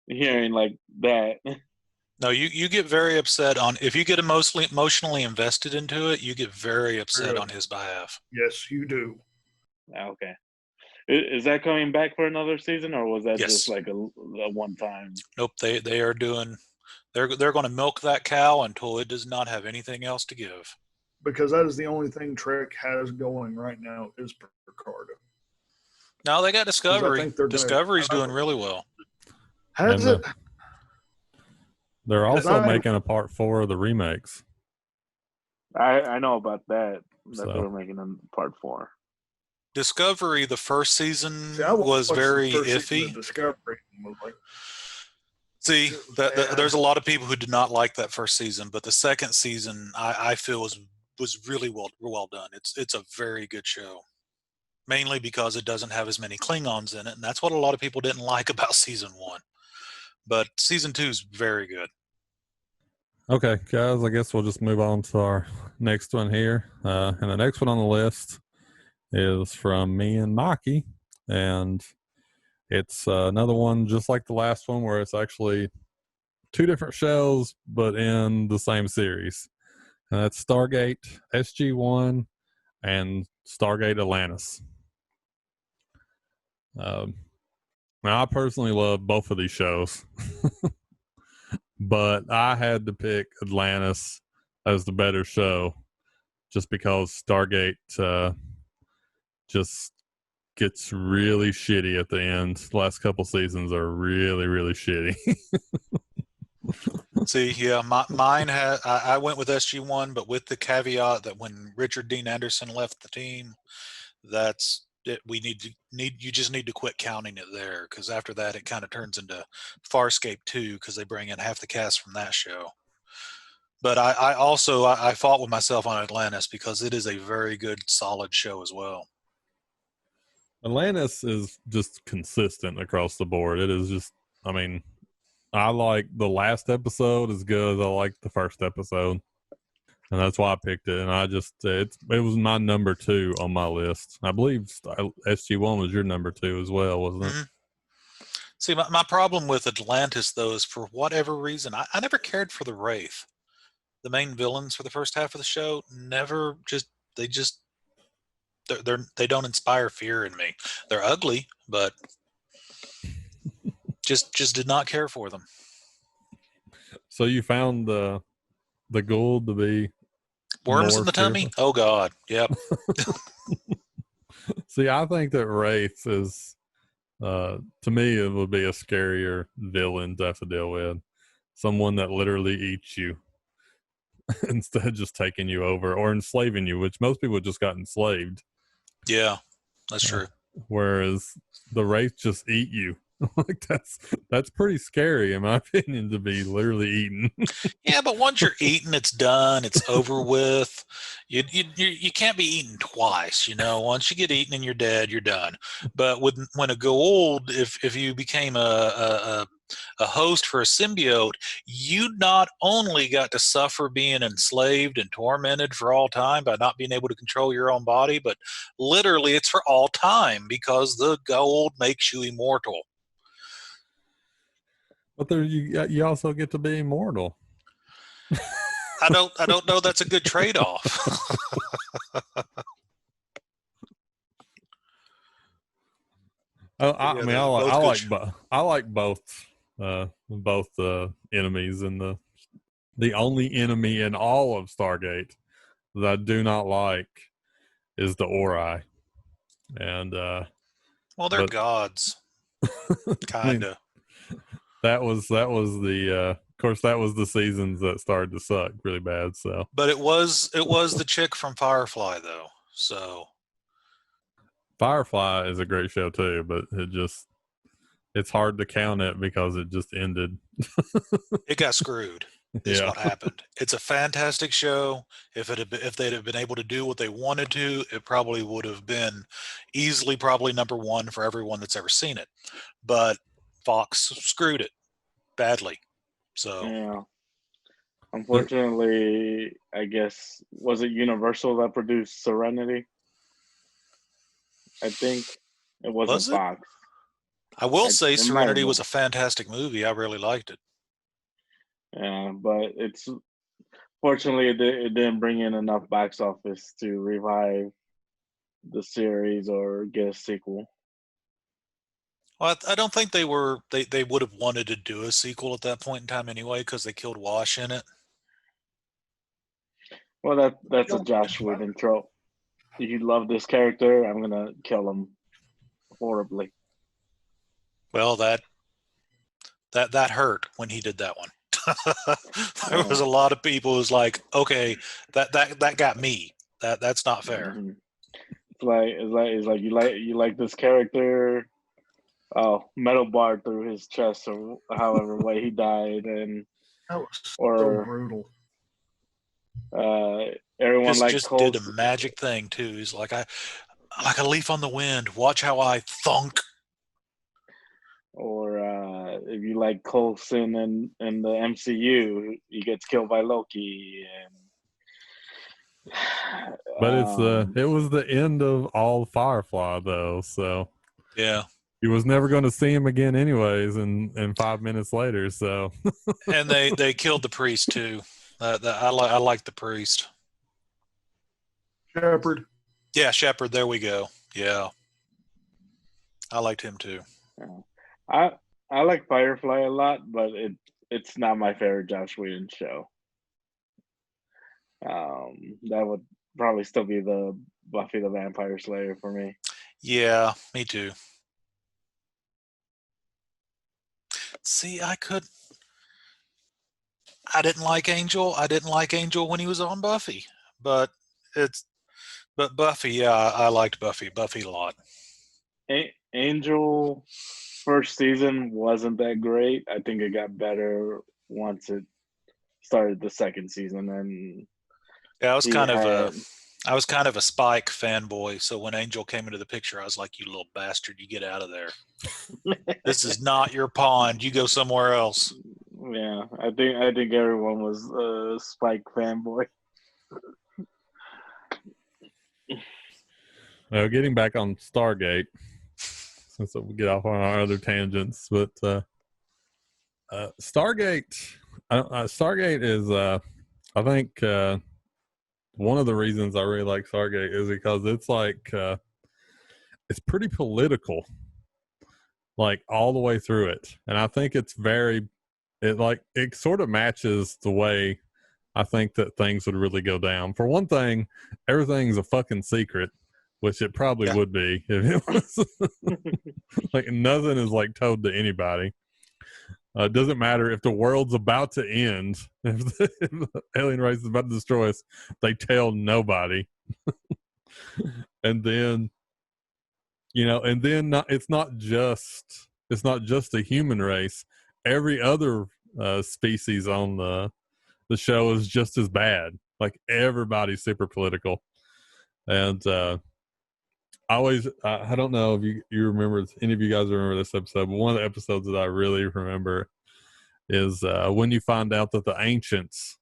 Speaker 3: hearing like that.
Speaker 4: No, you get very upset if you get emotionally invested into it, you get very upset on his behalf.
Speaker 2: Yes, you do.
Speaker 3: Okay. Is that coming back for another season, or was that just like a one time?
Speaker 4: Nope, they are doing. They're going to milk that cow until it does not have anything else to give.
Speaker 2: Because that is the only thing Trek has going right now is Picard.
Speaker 4: No, they got Discovery. Discovery's doing really well.
Speaker 2: Has it?
Speaker 1: They're also making a part 4 of the remakes.
Speaker 3: I know about that. They were making a part 4.
Speaker 4: Discovery, the first season
Speaker 2: See, I
Speaker 4: was
Speaker 2: watched
Speaker 4: very
Speaker 2: the first season
Speaker 4: iffy.
Speaker 2: of Discovery and was like,
Speaker 4: See, there's a lot of people who did not like that first season, but the second season I feel was really well done. It's a very good show, mainly because it doesn't have as many Klingons in it, and that's what a lot of people didn't like about season 1. But season 2 is very good.
Speaker 1: Okay, guys, I guess we'll just move on to our next one here. And the next one on the list is from me and Mikey. And it's another one just like the last one where it's actually 2 different shows, but in the same series. And that's Stargate SG-1 and Stargate Atlantis. Now, I personally love both of these shows. But I had to pick Atlantis as the better show just because Stargate just gets really shitty at the end. The last couple seasons are really, really shitty.
Speaker 4: See, yeah, mine had. I went with SG-1, but with the caveat that when Richard Dean Anderson left the team, that's it. You just need to quit counting it there, because after that it kind of turns into Farscape 2 because they bring in half the cast from that show. But I also fought with myself on Atlantis because it is a very good, solid show as well.
Speaker 1: Atlantis is just consistent across the board. It is just, I mean, I like the last episode as good as I like the first episode. And that's why I picked it. And I just, it was my number 2 on my list. I believe SG-1 was your number 2 as well, wasn't it? Mm-hmm.
Speaker 4: See, my problem with Atlantis, though, is for whatever reason, I never cared for the Wraith. The main villains for the first half of the show they don't inspire fear in me. They're ugly, but just did not care for them.
Speaker 1: So you found the Goa'uld to be
Speaker 4: worms in the tummy? Oh God, yep.
Speaker 1: See, I think that Wraith is, to me, it would be a scarier villain to have to deal with. Someone that literally eats you instead of just taking you over or enslaving you, which most people just got enslaved.
Speaker 4: Yeah, that's true.
Speaker 1: Whereas the Wraith just eat you. Like that's pretty scary in my opinion, to be literally eaten.
Speaker 4: Yeah, but once you're eaten, it's done. It's over with. You can't be eaten twice. Once you get eaten and you're dead, you're done. But when a Goa'uld, if you became a host for a symbiote, you not only got to suffer being enslaved and tormented for all time by not being able to control your own body, but literally it's for all time because the Goa'uld makes you immortal.
Speaker 1: But there, you also get to be immortal.
Speaker 4: I don't know that's a good trade-off.
Speaker 1: I like both enemies, and the only enemy in all of Stargate that I do not like is the Ori. And
Speaker 4: well, they're gods, kind of.
Speaker 1: That was the of course that was the seasons that started to suck really bad. So,
Speaker 4: but it was the chick from Firefly though. So,
Speaker 1: Firefly is a great show too, but it's hard to count it because it just ended.
Speaker 4: It got screwed. Is what happened. It's a fantastic show. If they'd have been able to do what they wanted to, it probably would have been easily probably number 1 for everyone that's ever seen it. But Fox screwed it badly. So
Speaker 3: yeah. Unfortunately, I guess, was it Universal that produced Serenity? I think it wasn't Fox.
Speaker 4: I will say Serenity was a fantastic movie. I really liked it.
Speaker 3: Yeah, but fortunately it didn't bring in enough box office to revive the series or get a sequel.
Speaker 4: Well, I don't think they would have wanted to do a sequel at that point in time anyway, because they killed Wash in it.
Speaker 3: Well, that's a Josh Whedon trope. You love this character, I'm gonna kill him horribly.
Speaker 4: Well, that hurt when he did that one. There was a lot of people who's like, okay, that got me. That's not fair.
Speaker 3: Mm-hmm. It's like you like this character. Oh, metal bar through his chest, or however way he died, and
Speaker 2: that was so brutal.
Speaker 3: Everyone
Speaker 4: just did a magic thing too. He's like like a leaf on the wind. Watch how I thunk.
Speaker 3: Or if you like Coulson in the MCU, he gets killed by Loki.
Speaker 1: But it was the end of all Firefly though, so
Speaker 4: yeah,
Speaker 1: he was never going to see him again anyways. And 5 minutes later, so
Speaker 4: and they killed the priest too. I like the priest.
Speaker 2: Shepard.
Speaker 4: Yeah, Shepard. There we go. Yeah, I liked him too.
Speaker 3: I like Firefly a lot, but it's not my favorite Joss Whedon show. That would probably still be the Buffy the Vampire Slayer for me.
Speaker 4: Yeah, me too. See, I didn't like Angel. I didn't like Angel when he was on Buffy, but Buffy, yeah, I liked Buffy a lot.
Speaker 3: Angel first season wasn't that great. I think it got better once it started the second season, and
Speaker 4: yeah, I was kind of a Spike fanboy. So when Angel came into the picture, I was like, "You little bastard, you get out of there. This is not your pond. You go somewhere else."
Speaker 3: Yeah, I think everyone was a Spike fanboy.
Speaker 1: Getting back on Stargate, since we get off on our other tangents, but Stargate is, I think, one of the reasons I really like Stargate is because it's like it's pretty political, like all the way through it, and I think it sort of matches the way I think that things would really go down. For one thing, everything's a fucking secret, which it probably would be if it was like nothing is like told to anybody. It doesn't matter if the world's about to end, if the alien race is about to destroy us, they tell nobody. And then, it's not just the human race. Every other species on the show is just as bad. Like everybody's super political. And I don't know if you remember, any of you guys remember this episode, but one of the episodes that I really remember is when you find out that the ancients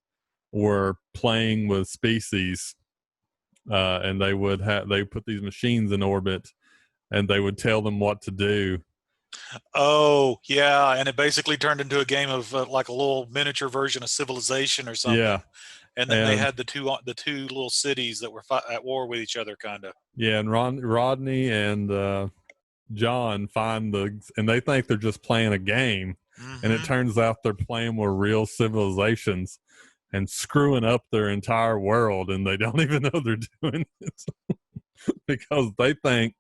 Speaker 1: were playing with species, and they put these machines in orbit, and they would tell them what to do.
Speaker 4: Oh yeah, and it basically turned into a game of like a little miniature version of Civilization or something. Yeah. And then they had the two little cities that were at war with each other, kind of.
Speaker 1: Yeah, and Rodney and John and they think they're just playing a game, and it turns out they're playing with real civilizations and screwing up their entire world, and they don't even know they're doing it because they think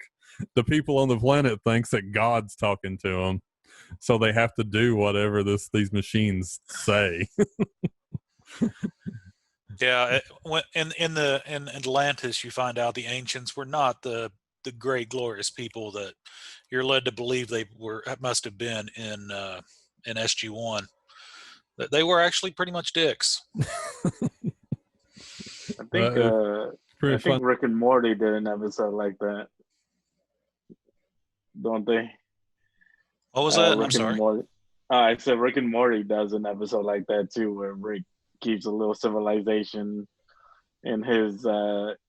Speaker 1: the people on the planet thinks that God's talking to them, so they have to do whatever these machines say.
Speaker 4: Yeah, in Atlantis, you find out the ancients were not the great glorious people that you're led to believe they must have been in SG-1. That they were actually pretty much dicks.
Speaker 3: I think Rick and Morty did an episode like that, don't they?
Speaker 4: What was that? I'm sorry.
Speaker 3: I said Rick and Morty does an episode like that too, where Rick keeps a little civilization in his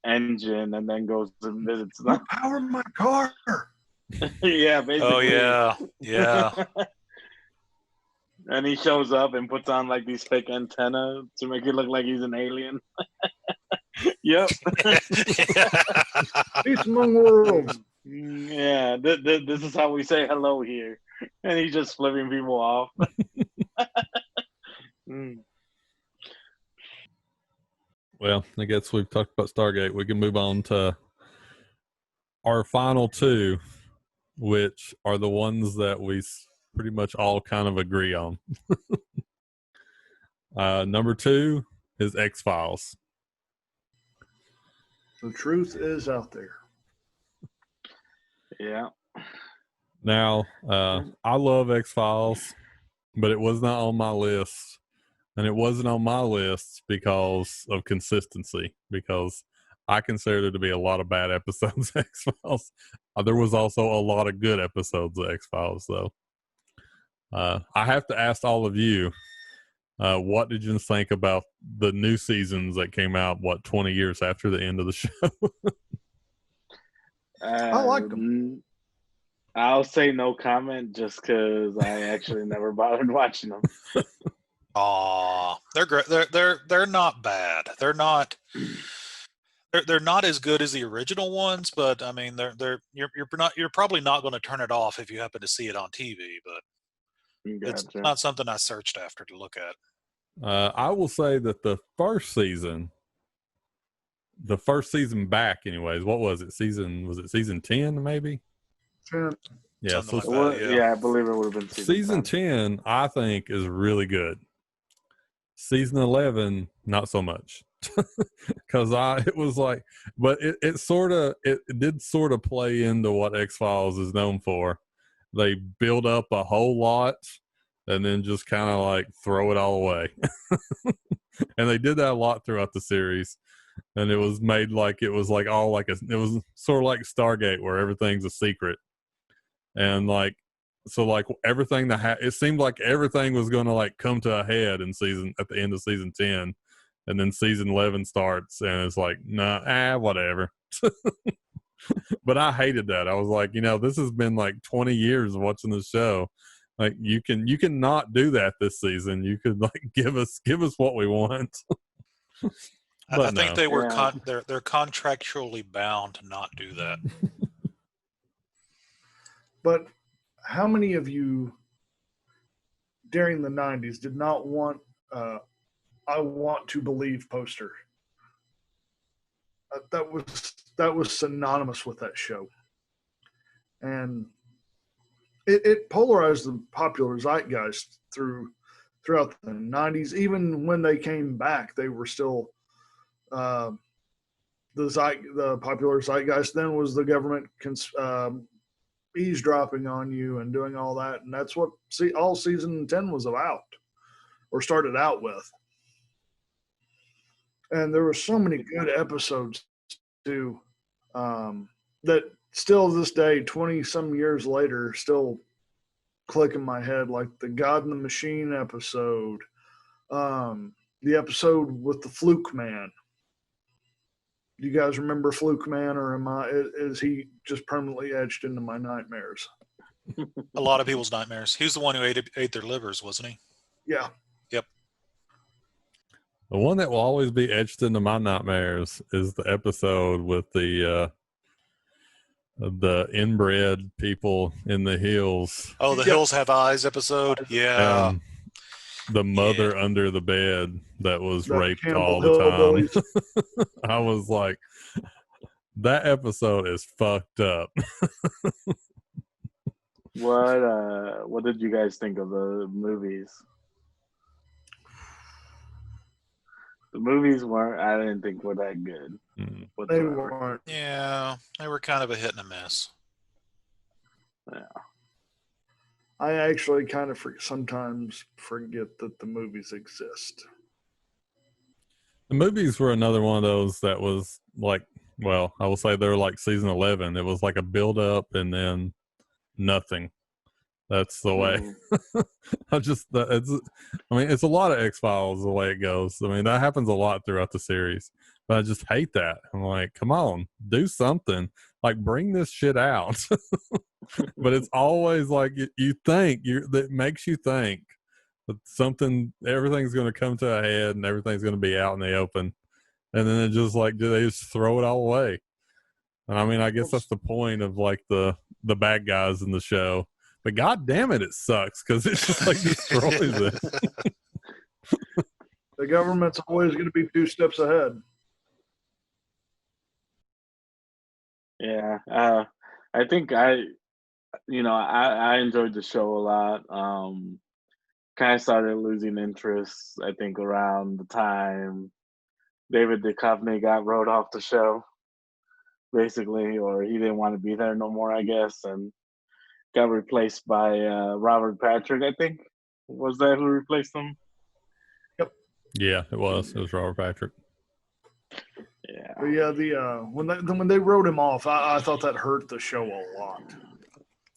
Speaker 3: engine and then goes and visits them.
Speaker 2: Power my car.
Speaker 3: Yeah, basically.
Speaker 4: Oh yeah.
Speaker 3: And he shows up and puts on like these fake antenna to make it look like he's an alien. Yep.
Speaker 2: Peace among worlds.
Speaker 3: Yeah, this is how we say hello here. And he's just flipping people off.
Speaker 1: Well, I guess we've talked about Stargate. We can move on to our final two, which are the ones that we pretty much all kind of agree on. Number 2 is X-Files.
Speaker 2: The truth is out there.
Speaker 3: Yeah.
Speaker 1: Now, I love X-Files, but it was not on my list. And it wasn't on my list because of consistency, because I consider there to be a lot of bad episodes of X-Files. There was also a lot of good episodes of X-Files, though. I have to ask all of you, what did you think about the new seasons that came out, 20 years after the end of the show?
Speaker 2: I like them.
Speaker 3: I'll say no comment just because I actually never bothered watching them.
Speaker 4: They're great. They're not bad. They're not as good as the original ones, but I mean, you're probably not going to turn it off if you happen to see it on TV. But It's not something I searched after to look at.
Speaker 1: I will say that the first season back, anyways, what was it? Season 10, maybe?
Speaker 2: 10.
Speaker 1: Yeah,
Speaker 3: so like yeah, I believe it would have been
Speaker 1: season 10. I think is really good. Season 11, not so much, because it was like, but it did sort of play into what X-Files is known for. They build up a whole lot and then just kind of like throw it all away. And they did that a lot throughout the series. And it was made like it was like all like it was sort of like Stargate, where everything's a secret. And like, so like everything it seemed like everything was going to like come to a head at the end of season 10, and then season 11 starts and it's like, nah, whatever. But I hated that. I was like, this has been like 20 years of watching the show. Like you can not do that this season. You could like give us what we want.
Speaker 4: I think they were they're contractually bound to not do that.
Speaker 2: But how many of you during the 90s did not want I want to believe poster? That was synonymous with that show. And it polarized the popular zeitgeist throughout the 90s. Even when they came back, they were still the popular zeitgeist then was the government eavesdropping on you and doing all that, and that's what all season 10 was about, or started out with. And there were so many good episodes too, that still this day, 20 some years later, still click in my head, like the God in the Machine episode, the episode with the Fluke Man. Do you guys remember Fluke Man, or is he just permanently etched into my nightmares?
Speaker 4: A lot of people's nightmares. He was the one who ate their livers, wasn't he?
Speaker 2: Yeah.
Speaker 4: Yep.
Speaker 1: The one that will always be etched into my nightmares is the episode with the inbred people in the hills.
Speaker 4: Oh, the Hills Have Eyes episode. Yeah.
Speaker 1: The mother under the bed that was raped all the time. I was like, that episode is fucked up.
Speaker 3: What did you guys think of the movies? The movies I didn't think were that good.
Speaker 2: They weren't.
Speaker 4: Yeah, they were kind of a hit and a miss.
Speaker 3: Yeah.
Speaker 2: I actually kind of sometimes forget that the movies exist.
Speaker 1: The movies were another one of those that was like, well, I will say they were like season 11. It was like a build up and then nothing. That's the way. It's a lot of X-Files the way it goes. I mean, that happens a lot throughout the series, but I just hate that. I'm like, come on, do something. Like, bring this shit out. But it's always like that makes you think that everything's going to come to a head and everything's going to be out in the open, and then it just like they just throw it all away. And I mean, I guess that's the point of like the bad guys in the show. But god damn it sucks because it just like destroys it.
Speaker 2: The government's always going to be 2 steps ahead.
Speaker 3: Yeah, I think I enjoyed the show a lot. Kind of started losing interest, I think, around the time David Duchovny got wrote off the show. basically, or he didn't want to be there no more, I guess, and got replaced by Robert Patrick, I think. Was that who replaced him?
Speaker 2: Yep.
Speaker 1: Yeah, it was. It was Robert Patrick.
Speaker 3: Yeah.
Speaker 2: But yeah, when they wrote him off, I thought that hurt the show a lot.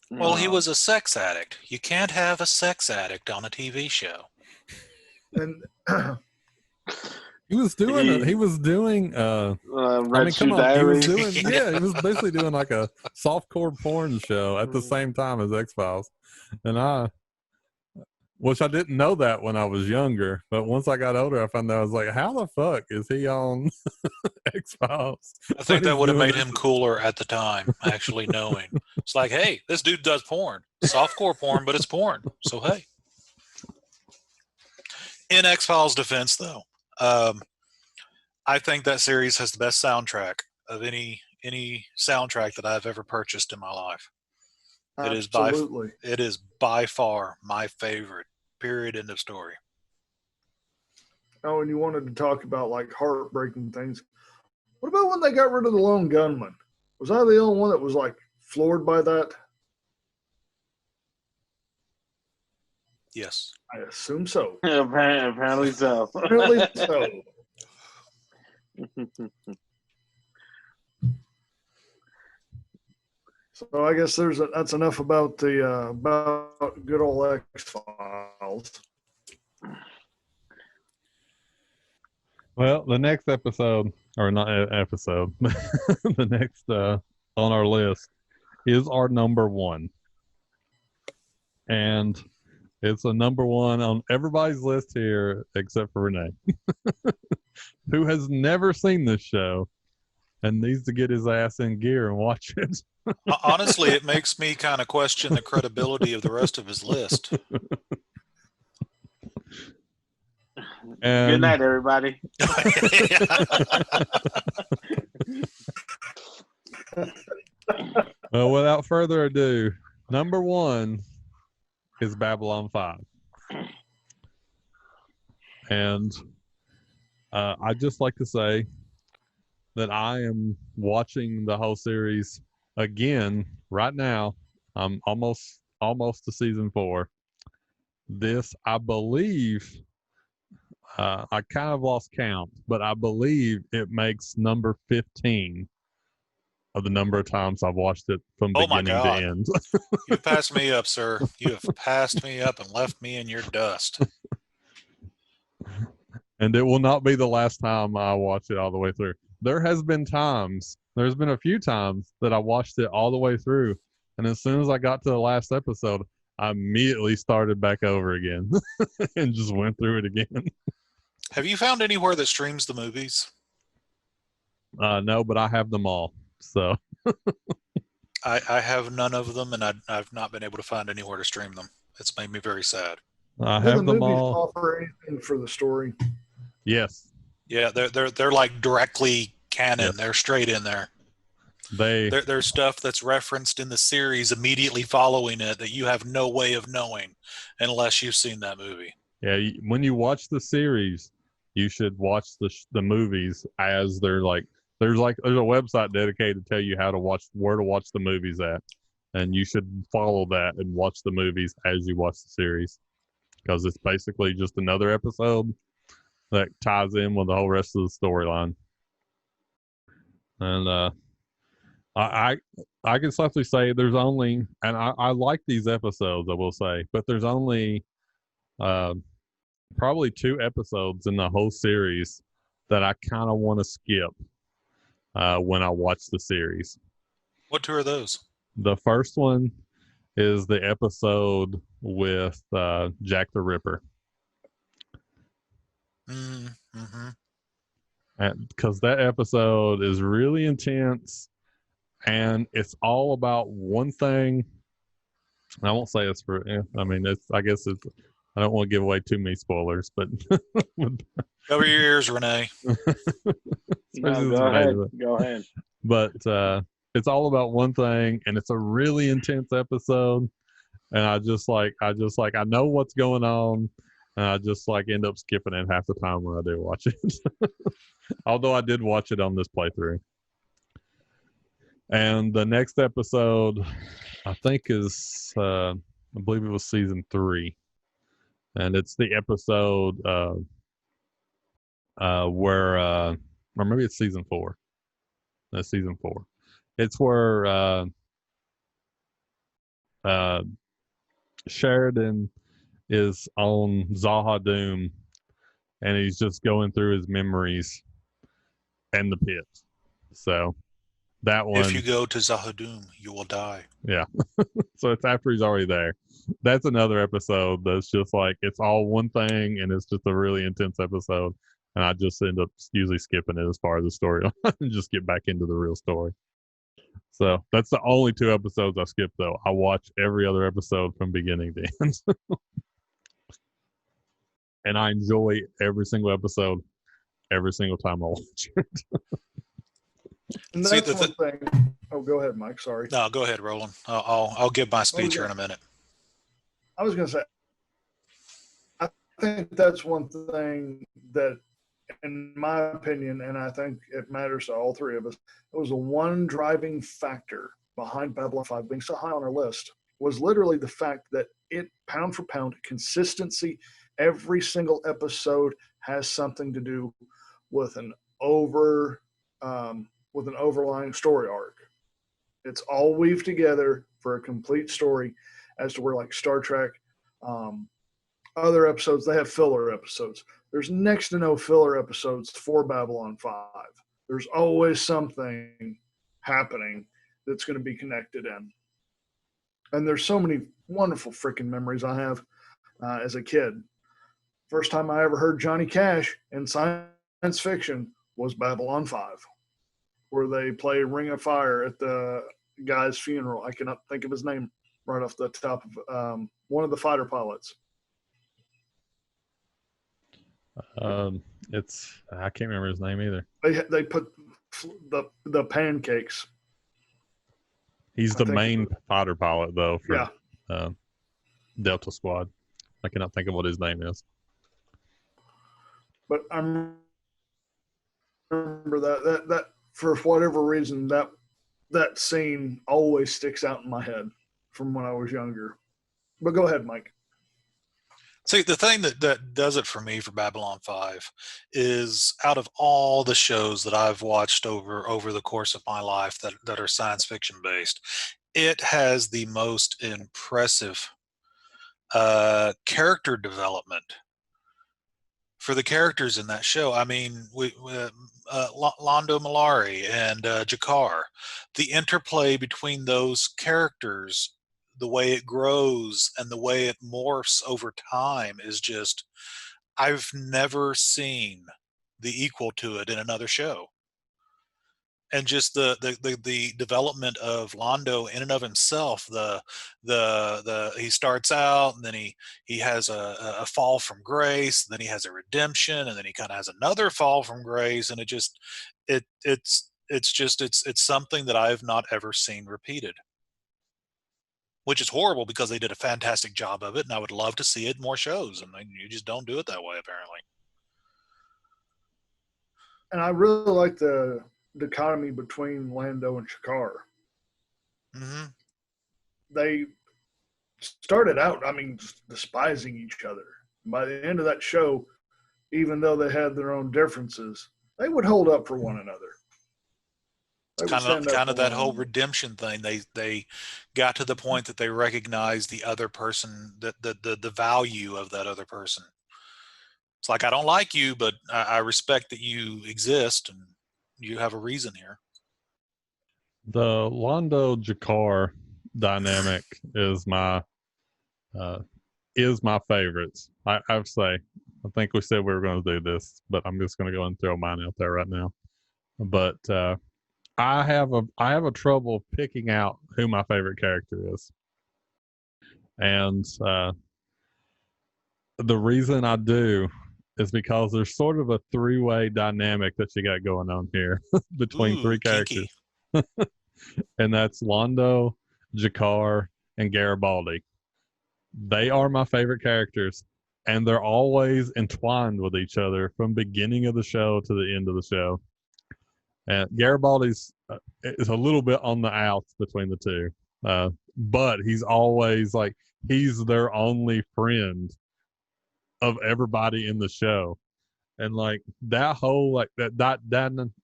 Speaker 4: Well, he was a sex addict. You can't have a sex addict on a TV show.
Speaker 2: And
Speaker 1: he was doing I mean, come on, he was doing he was basically doing like a softcore porn show at the same time as X-Files. And which I didn't know that when I was younger, but once I got older, I found out I was like, how the fuck is he on X-Files?
Speaker 4: I think that would have made him cooler at the time, actually knowing. It's like, hey, this dude does porn. Softcore porn, but it's porn. So, hey. In X-Files' defense, though, I think that series has the best soundtrack of any soundtrack that I've ever purchased in my life.
Speaker 2: Absolutely.
Speaker 4: It is by far my favorite. Period. End of story.
Speaker 2: Oh, and you wanted to talk about like heartbreaking things. What about when they got rid of the lone gunman? Was I the only one that was like floored by that?
Speaker 4: Yes.
Speaker 2: I assume so.
Speaker 3: Apparently so.
Speaker 2: Apparently so. So I guess that's enough about the about good old X-Files.
Speaker 1: Well, the next episode, or not episode, the next on our list is our number one. And it's a number one on everybody's list here except for Renee, who has never seen this show and needs to get his ass in gear and watch it.
Speaker 4: Honestly, it makes me kind of question the credibility of the rest of his list.
Speaker 3: Good night, everybody.
Speaker 1: Well, without further ado, number one is Babylon 5. And I'd just like to say that I am watching the whole series again right now. I'm almost to season 4. This, I believe, I kind of lost count, but I believe it makes number 15 of the number of times I've watched it from beginning to end.
Speaker 4: You passed me up, sir. You have passed me up and left me in your dust.
Speaker 1: And it will not be the last time I watch it all the way through. There's been a few times that I watched it all the way through, and as soon as I got to the last episode, I immediately started back over again and just went through it again.
Speaker 4: Have you found anywhere that streams the movies?
Speaker 1: No, but I have them all. So
Speaker 4: I have none of them, and I've not been able to find anywhere to stream them. It's made me very sad.
Speaker 1: I have them all.
Speaker 2: Offer anything for the story?
Speaker 1: Yes.
Speaker 4: Yeah, they're like directly canon. Yep. They're straight in there. There's stuff that's referenced in the series immediately following it that you have no way of knowing unless you've seen that movie.
Speaker 1: Yeah, when you watch the series, you should watch the movies as they're like. There's a website dedicated to tell you where to watch the movies at, and you should follow that and watch the movies as you watch the series, because it's basically just another episode that ties in with the whole rest of the storyline. And I can safely say there's only, and I like these episodes, I will say, but there's only probably 2 episodes in the whole series that I kind of want to skip when I watch the series.
Speaker 4: What 2 are those?
Speaker 1: The first one is the episode with Jack the Ripper.
Speaker 4: Mm-hmm.
Speaker 1: Because that episode is really intense, and it's all about one thing. I won't say it's for. I mean, I guess it's. I don't want to give away too many spoilers, but
Speaker 4: cover your ears, Renee.
Speaker 3: No, go ahead.
Speaker 1: But it's all about one thing, and it's a really intense episode. And I know what's going on, and I just end up skipping it half the time when I do watch it. Although I did watch it on this playthrough. And the next episode, I think, is I believe it was season 3, and it's the episode where, or maybe it's season 4. That's season 4. It's where Sheridan is on Zahadum, and he's just going through his memories and the pit. So that one.
Speaker 4: If you go to Zahadum, you will die.
Speaker 1: Yeah. So it's after he's already there. That's another episode that's just like, it's all one thing, and it's just a really intense episode. And I just end up usually skipping it as far as the story and just get back into the real story. So that's the only 2 episodes I skipped, though. I watch every other episode from beginning to end. And I enjoy every single episode every single time I watch it.
Speaker 2: And that's one thing. Oh, go ahead, Mike. Sorry.
Speaker 4: No, go ahead, Roland. I'll give my speech here in a minute.
Speaker 2: I was going to say, I think that's one thing that, in my opinion, and I think it matters to all 3 of us, it was the one driving factor behind Babylon 5 being so high on our list was literally the fact that it, pound for pound, consistency, every single episode has something to do with an overlying story arc. It's all weaved together for a complete story, as to where, like Star Trek, other episodes, they have filler episodes. There's next to no filler episodes for Babylon 5. There's always something happening that's going to be connected in. And there's so many wonderful freaking memories I have as a kid. First time I ever heard Johnny Cash in science fiction was Babylon 5, where they play Ring of Fire at the guy's funeral. I cannot think of his name right off the top of one of the fighter pilots.
Speaker 1: I can't remember his name either.
Speaker 2: They put the pancakes.
Speaker 1: He's the main fighter pilot, though, for Delta Squad. I cannot think of what his name is.
Speaker 2: But I remember that for whatever reason, that scene always sticks out in my head from when I was younger. But go ahead, Mike.
Speaker 4: See, the thing that does it for me for Babylon 5 is, out of all the shows that I've watched over the course of my life that are science fiction based, it has the most impressive character development for the characters in that show. I mean, Londo Mollari and G'Kar, the interplay between those characters, the way it grows and the way it morphs over time is just, I've never seen the equal to it in another show. And just the development of Londo in and of himself, he starts out, and then he has a fall from grace, then he has a redemption, and then he kind of has another fall from grace, and it's something that I've not ever seen repeated, which is horrible because they did a fantastic job of it, and I would love to see it in more shows. I mean, you just don't do it that way, apparently.
Speaker 2: And I really like the dichotomy between Lando and G'Kar.
Speaker 4: Mm-hmm.
Speaker 2: They started out, I mean, despising each other. By the end of that show, even though they had their own differences, they would hold up for one another.
Speaker 4: Kind of that whole redemption thing. They got to the point that they recognized the other person, the value of that other person. It's like, I don't like you, but I respect that you exist and you have a reason here.
Speaker 1: The Londo G'Kar dynamic is my favorites. I think we said we were going to do this, but I'm just going to go and throw mine out there right now. But I have a trouble picking out who my favorite character is, and the reason I do is because there's sort of a 3-way dynamic that you got going on here between 3 characters. And that's Londo, G'Kar, and Garibaldi. They are my favorite characters, and they're always entwined with each other from beginning of the show to the end of the show. And Garibaldi's is a little bit on the outs between the two. But he's always like, he's their only friend of everybody in the show. And like that whole, like that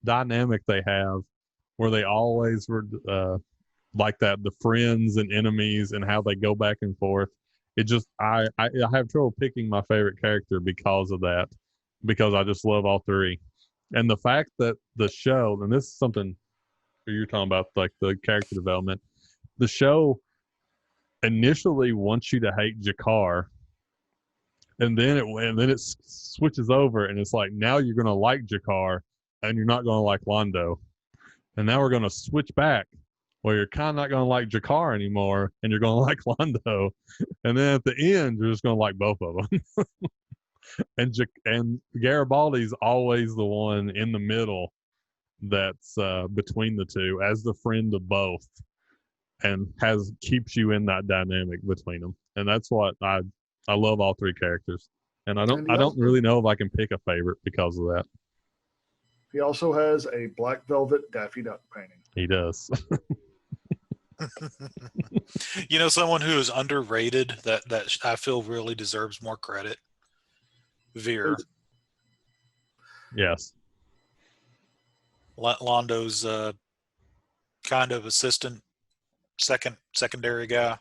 Speaker 1: dynamic they have where they always were like that, the friends and enemies and how they go back and forth. It just, I have trouble picking my favorite character because of that, because I just love all three. And the fact that the show, and this is something you're talking about, like the character development, the show initially wants you to hate Jakar, and then it switches over, and it's like, now you're gonna like Jakar, and you're not gonna like Londo, and now we're gonna switch back where you're kind of not gonna like Jakar anymore, and you're gonna like Londo, and then at the end you're just gonna like both of them. and Garibaldi's always the one in the middle that's between the two as the friend of both, and keeps you in that dynamic between them. And that's what I love all three characters. And I don't really know if I can pick a favorite because of that.
Speaker 2: He also has a black velvet Daffy Duck painting.
Speaker 1: He does.
Speaker 4: You know, someone who is underrated that I feel really deserves more credit. Veer.
Speaker 1: Yes.
Speaker 4: Londo's kind of assistant, secondary guy.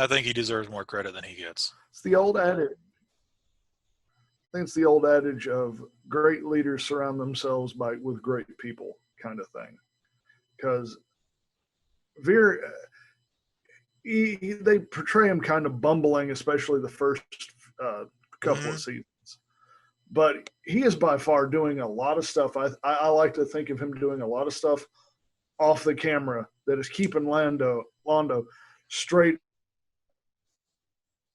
Speaker 4: I think he deserves more credit than he gets.
Speaker 2: It's the old adage. I think it's the old adage of great leaders surround themselves with great people, kind of thing. Because Veer, they portray him kind of bumbling, especially the first couple of seasons. But he is by far doing a lot of stuff. I like to think of him doing a lot of stuff off the camera that is keeping Londo straight.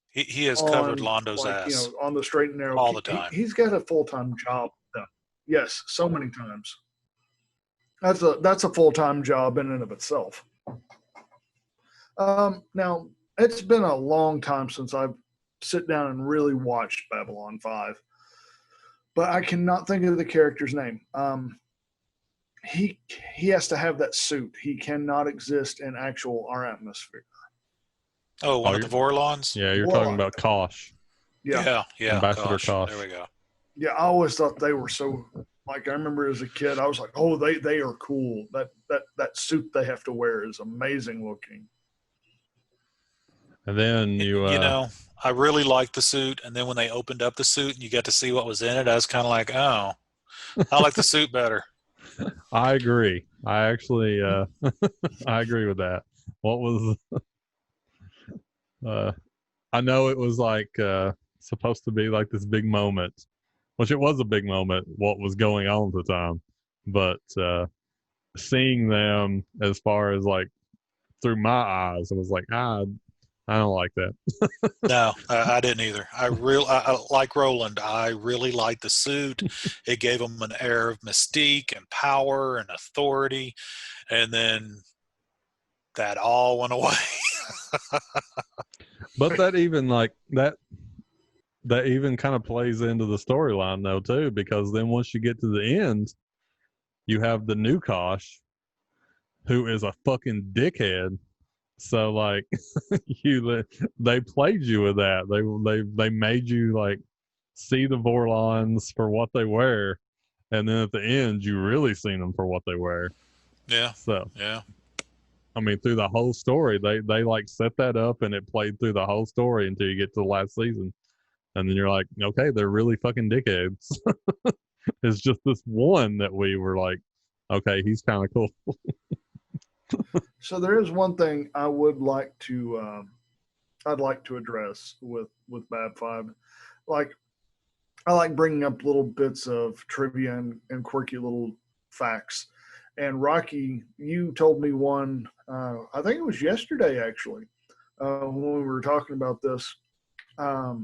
Speaker 4: He has covered Londo's ass,
Speaker 2: on the straight and narrow
Speaker 4: all the time.
Speaker 2: He's got a full-time job. Yes, so many times. That's a full-time job in and of itself. Now, it's been a long time since I've sit down and really watched Babylon 5, but I cannot think of the character's name. He has to have that suit. He cannot exist in our atmosphere.
Speaker 4: Oh, one of the Vorlons?
Speaker 1: Yeah, you're talking about Kosh.
Speaker 4: Yeah.
Speaker 1: Ambassador Kosh.
Speaker 4: There we go.
Speaker 2: Yeah, I always thought they were so, like, I remember as a kid, I was like, oh, they are cool. That suit they have to wear is amazing looking.
Speaker 1: And then you
Speaker 4: know, I really liked the suit, and then when they opened up the suit and you got to see what was in it, I was kind of like, oh, I like the suit better.
Speaker 1: I agree. I actually I agree with that. What was I know it was like supposed to be like this big moment, which it was a big moment, what was going on at the time. But seeing them as far as like through my eyes, I was like, I don't like that.
Speaker 4: No, I didn't either. I like Roland. I really liked the suit. It gave him an air of mystique and power and authority. And then that all went away.
Speaker 1: But that even like that even kind of plays into the storyline though too, because then once you get to the end, you have the new Kosh, who is a fucking dickhead. So like they played you with that. They made you like see the Vorlons for what they were, and then at the end you really seen them for what they were.
Speaker 4: Yeah.
Speaker 1: So
Speaker 4: yeah.
Speaker 1: I mean, through the whole story, they like set that up, and it played through the whole story until you get to the last season, and then you're like, okay, they're really fucking dickheads. It's just this one that we were like, okay, he's kind of cool.
Speaker 2: So there is one thing I would like to, I'd like to address with Bab 5. Like, I like bringing up little bits of trivia and quirky little facts. And Rocky, you told me one, I think it was yesterday actually, when we were talking about this. I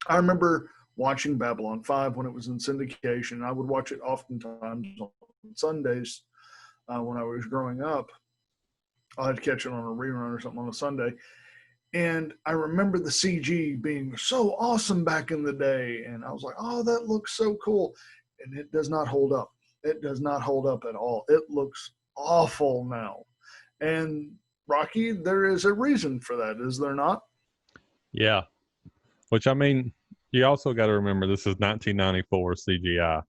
Speaker 2: remember watching Babylon 5 when it was in syndication. I would watch it oftentimes on Sundays when I was growing up. I'd catch it on a rerun or something on a Sunday. And I remember the CG being so awesome back in the day. And I was like, oh, that looks so cool. And it does not hold up. It does not hold up at all. It looks awful now. And Rocky, there is a reason for that, is there not?
Speaker 1: Yeah. Which, I mean, you also got to remember this is 1994 CGI.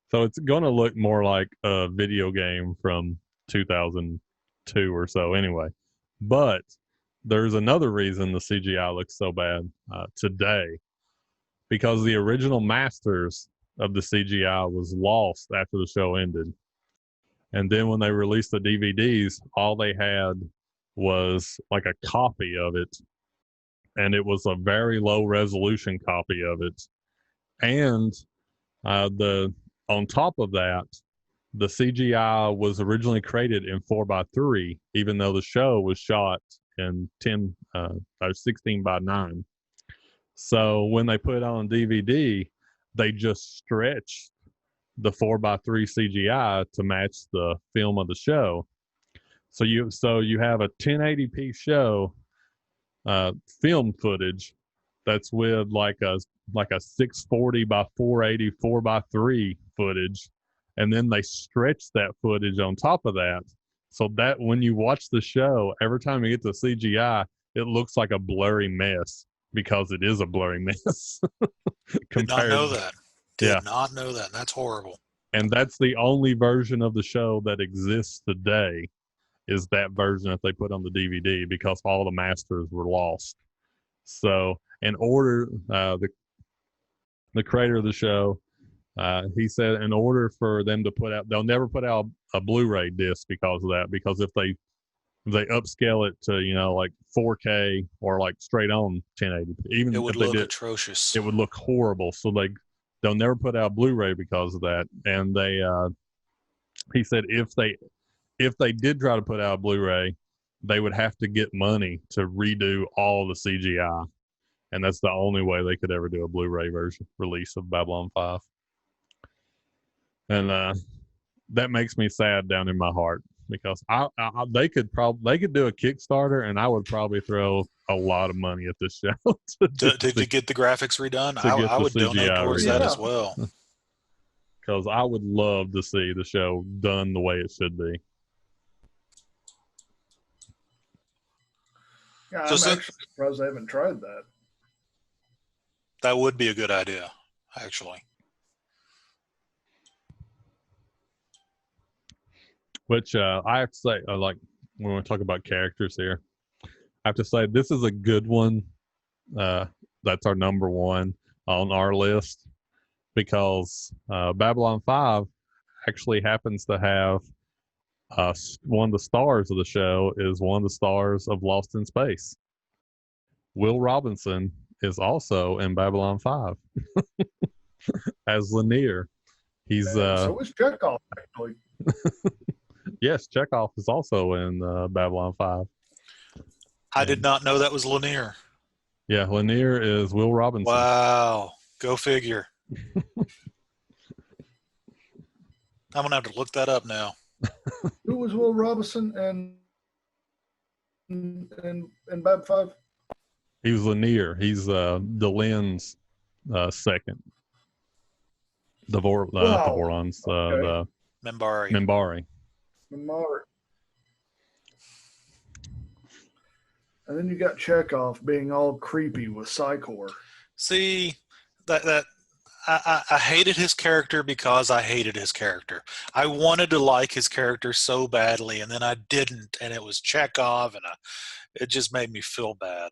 Speaker 1: So it's going to look more like a video game from 2002 or so anyway. But there's another reason the CGI looks so bad today, because the original masters of the CGI was lost after the show ended. And then when they released the DVDs, all they had was like a copy of it. And it was a very low resolution copy of it. And on top of that, the CGI was originally created in 4:3, even though the show was shot in 16:9. So when they put it on DVD, they just stretched the 4:3 CGI to match the film of the show. So you have a 1080p show, film footage that's with like a 640 by 480 4:3 footage, and then they stretch that footage on top of that, so that when you watch the show, every time you get to CGI, it looks like a blurry mess, because it is a blurry mess.
Speaker 4: Did not know that. Did not know that. That's horrible.
Speaker 1: And that's the only version of the show that exists today, is that version that they put on the DVD, because all the masters were lost. So in order, the creator of the show, he said in order for them to put out, they'll never put out a Blu-ray disc because of that, because if they upscale it to, like 4K or like straight on 1080, even
Speaker 4: it would
Speaker 1: if they
Speaker 4: look
Speaker 1: did,
Speaker 4: atrocious.
Speaker 1: it would look horrible. So they'll never put out Blu-ray because of that. And he said if they did try to put out a Blu-ray, they would have to get money to redo all the CGI. And that's the only way they could ever do a Blu-ray version release of Babylon 5. And that makes me sad down in my heart, because they could do a Kickstarter, and I would probably throw a lot of money at this show
Speaker 4: to get the graphics redone. I would donate towards that as well,
Speaker 1: because I would love to see the show done the way it should be.
Speaker 2: Yeah, I'm actually surprised I haven't tried that.
Speaker 4: That would be a good idea, actually.
Speaker 1: Which I have to say, like, when we talk about characters here, I have to say this is a good one. That's our number one on our list, because Babylon 5 actually happens to have one of the stars of the show is one of the stars of Lost in Space. Will Robinson is also in Babylon 5 as Lanier. He's
Speaker 2: so is Chekov, actually.
Speaker 1: Yes, Chekov is also in Babylon 5.
Speaker 4: I did not know that was Lanier.
Speaker 1: Yeah, Lanier is Will Robinson.
Speaker 4: Wow. Go figure. I'm going to have to look that up now.
Speaker 2: Who was Will Robinson in Bab 5?
Speaker 1: He was Lanier. He's Delen's second. The Vorlons. The
Speaker 4: Minbari.
Speaker 2: And then you got Chekov being all creepy with Psychor.
Speaker 4: See, that I hated his character because I hated his character. I wanted to like his character so badly, and then I didn't, and it was Chekov, and it just made me feel bad.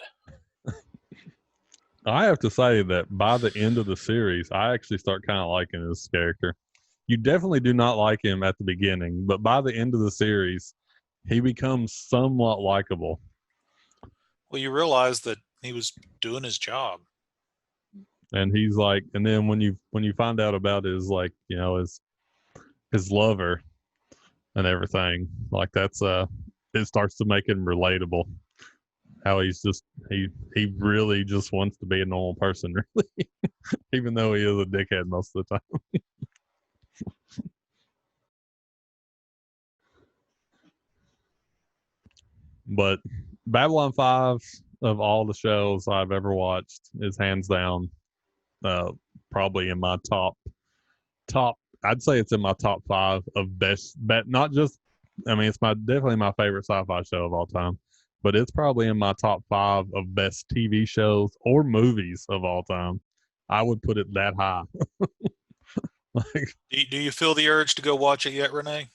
Speaker 1: I have to say that by the end of the series, I actually start kind of liking his character. You definitely do not like him at the beginning, but by the end of the series, he becomes somewhat likable.
Speaker 4: Well, you realize that he was doing his job.
Speaker 1: And he's like, and then when you find out about his, like, his lover and everything, like, that's it starts to make him relatable. How he's just he really just wants to be a normal person, really, even though he is a dickhead most of the time. But Babylon 5, of all the shows I've ever watched, is hands down probably in my top I'd say it's in my top 5 of best. Not just. I mean, it's definitely my favorite sci-fi show of all time, but it's probably in my top 5 of best TV shows or movies of all time. I would put it that high.
Speaker 4: Like, do you feel the urge to go watch it yet, Renee?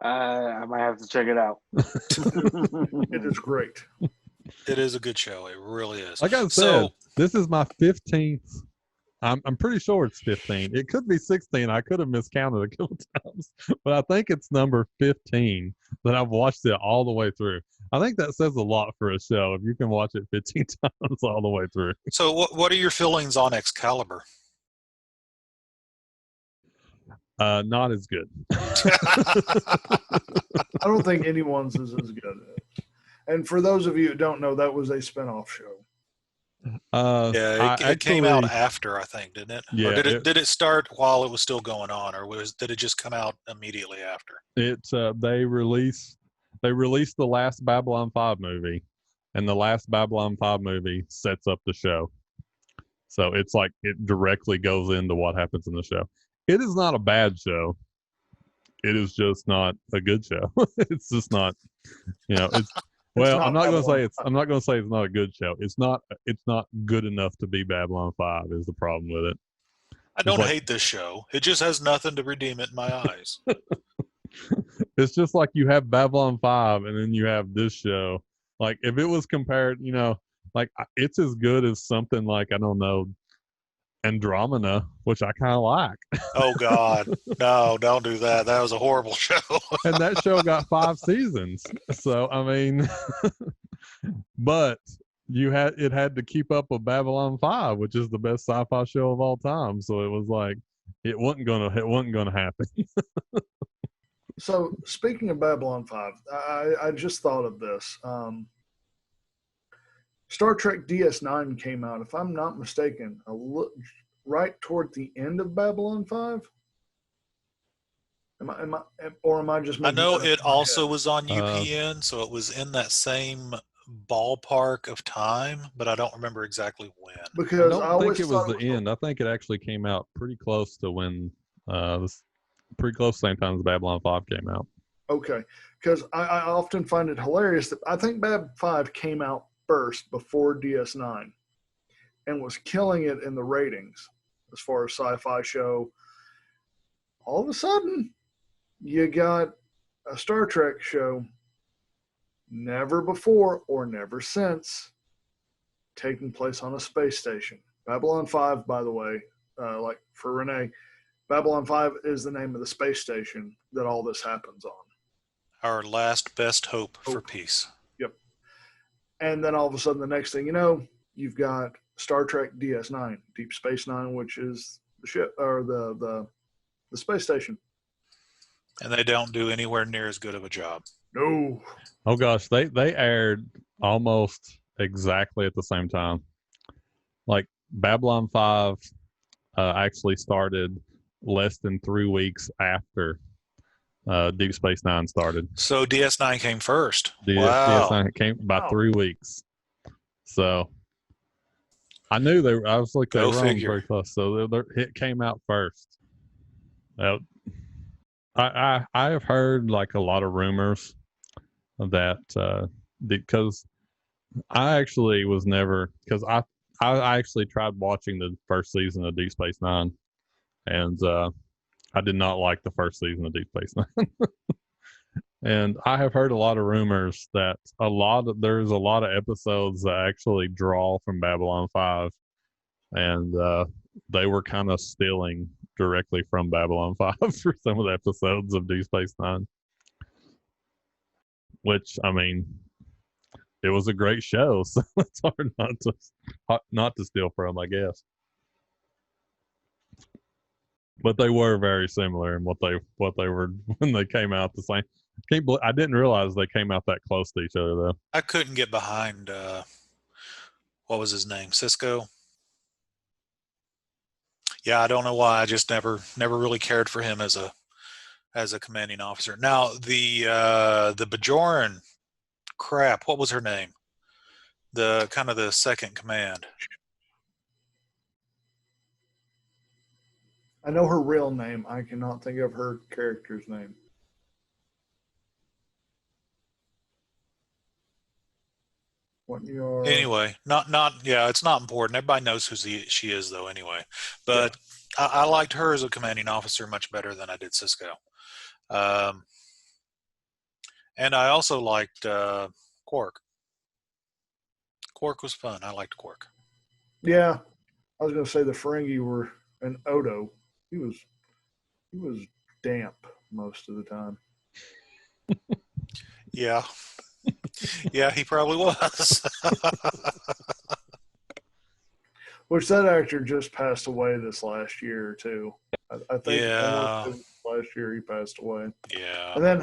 Speaker 3: I might have to check it out.
Speaker 2: It is great.
Speaker 4: It is a good show. It really is.
Speaker 1: Like I said, this is my 15th. I'm pretty sure it's 15. It could be 16. I could have miscounted a couple times, but I think it's number 15 that I've watched it all the way through. I think that says a lot for a show if you can watch it 15 times all the way through.
Speaker 4: So what are your feelings on Excalibur?
Speaker 1: Not as good.
Speaker 2: I don't think anyone's is as good. And for those of you who don't know, that was a spinoff show.
Speaker 4: It came out after, I think, didn't it?
Speaker 1: Yeah.
Speaker 4: Or did it start while it was still going on, or did it just come out immediately after?
Speaker 1: They released the last Babylon 5 movie, and the last Babylon 5 movie sets up the show. So it's like it directly goes into what happens in the show. It is not a bad show. It is just not a good show. It's just not, it's. Well, I'm not going to say it's not a good show. It's not good enough to be Babylon 5 is the problem with it.
Speaker 4: I don't hate this show. It just has nothing to redeem it in my eyes.
Speaker 1: It's just like you have Babylon 5 and then you have this show. Like if it was compared, like it's as good as something like, I don't know, Andromeda, which I kind of like.
Speaker 4: Oh God, no! Don't do that. That was a horrible show.
Speaker 1: And that show got 5 seasons. So I mean, but it had to keep up with Babylon 5, which is the best sci-fi show of all time. So it was like it wasn't gonna happen.
Speaker 2: So speaking of Babylon 5, I just thought of this. Star Trek DS9 came out, if I'm not mistaken, right toward the end of Babylon 5. Am I just?
Speaker 4: I know it also was on UPN, so it was in that same ballpark of time, but I don't remember exactly when.
Speaker 2: Because
Speaker 1: I don't think it was the end. I think it actually came out pretty close to when, pretty close to the same time as Babylon 5 came out.
Speaker 2: Okay, because I often find it hilarious that I think Bab 5 came out first before DS9 and was killing it in the ratings as far as sci-fi show. All of a sudden, you got a Star Trek show never before or never since taking place on a space station. Babylon 5, by the way, like for Renee, Babylon 5 is the name of the space station that all this happens on.
Speaker 4: Our last best hope for peace.
Speaker 2: Yep. And then all of a sudden, the next thing you know, you've got Star Trek DS9, Deep Space Nine, which is the ship or the space station.
Speaker 4: And they don't do anywhere near as good of a job.
Speaker 2: No.
Speaker 1: Oh gosh, they aired almost exactly at the same time. Like Babylon 5 actually started less than 3 weeks after Deep Space Nine started.
Speaker 4: So DS9 came first.
Speaker 1: Wow. DS9 came by 3 weeks. So I knew they were very close. So it came out first. I have heard like a lot of rumors that because I actually was never, because I actually tried watching the first season of Deep Space Nine, and I did not like the first season of Deep Space Nine. And I have heard a lot of rumors that there's a lot of episodes that actually draw from Babylon 5, and they were kind of stealing directly from Babylon 5 for some of the episodes of Deep Space Nine. Which, I mean, it was a great show, so it's hard not to steal from, I guess. But they were very similar in what they were when they came out the same. I didn't realize they came out that close to each other, though.
Speaker 4: I couldn't get behind what was his name, Cisco. Yeah, I don't know why. I just never really cared for him as a commanding officer. Now the Bajoran crap, what was her name? The kind of the second command.
Speaker 2: I know her real name. I cannot think of her character's name.
Speaker 4: Anyway, yeah, it's not important. Everybody knows who she is, though. Anyway, but yeah. I liked her as a commanding officer much better than I did Sisko. And I also liked Quark. Quark was fun. I liked Quark.
Speaker 2: Yeah, I was going to say the Ferengi were an Odo. He was damp most of the time.
Speaker 4: Yeah. Yeah, he probably was.
Speaker 2: Which that actor just passed away this last year too. I think last year he passed away.
Speaker 4: Yeah.
Speaker 2: And then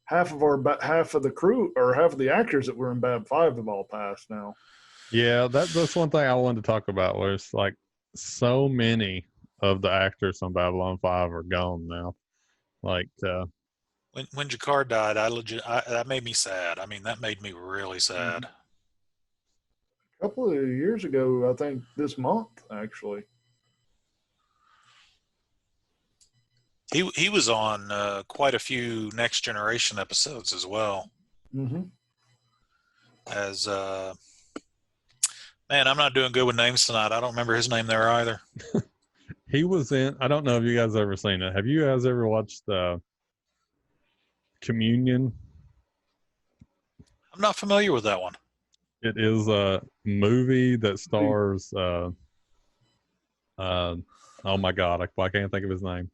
Speaker 2: half of the crew or half of the actors that were in Bab 5 have all passed now.
Speaker 1: Yeah, that's one thing I wanted to talk about. Was it's like so many of the actors on Babylon 5 are gone now. Like
Speaker 4: when G'Kar died, that made me sad. I mean, that made me really sad.
Speaker 2: A couple of years ago, I think this month actually.
Speaker 4: He was on quite a few Next Generation episodes as well.
Speaker 2: Mm-hmm.
Speaker 4: As man, I'm not doing good with names tonight. I don't remember his name there either.
Speaker 1: He was in. I don't know if you guys ever seen it. Have you guys ever watched Communion?
Speaker 4: I'm not familiar with that one.
Speaker 1: It is a movie that stars. Oh my God! I can't think of his name.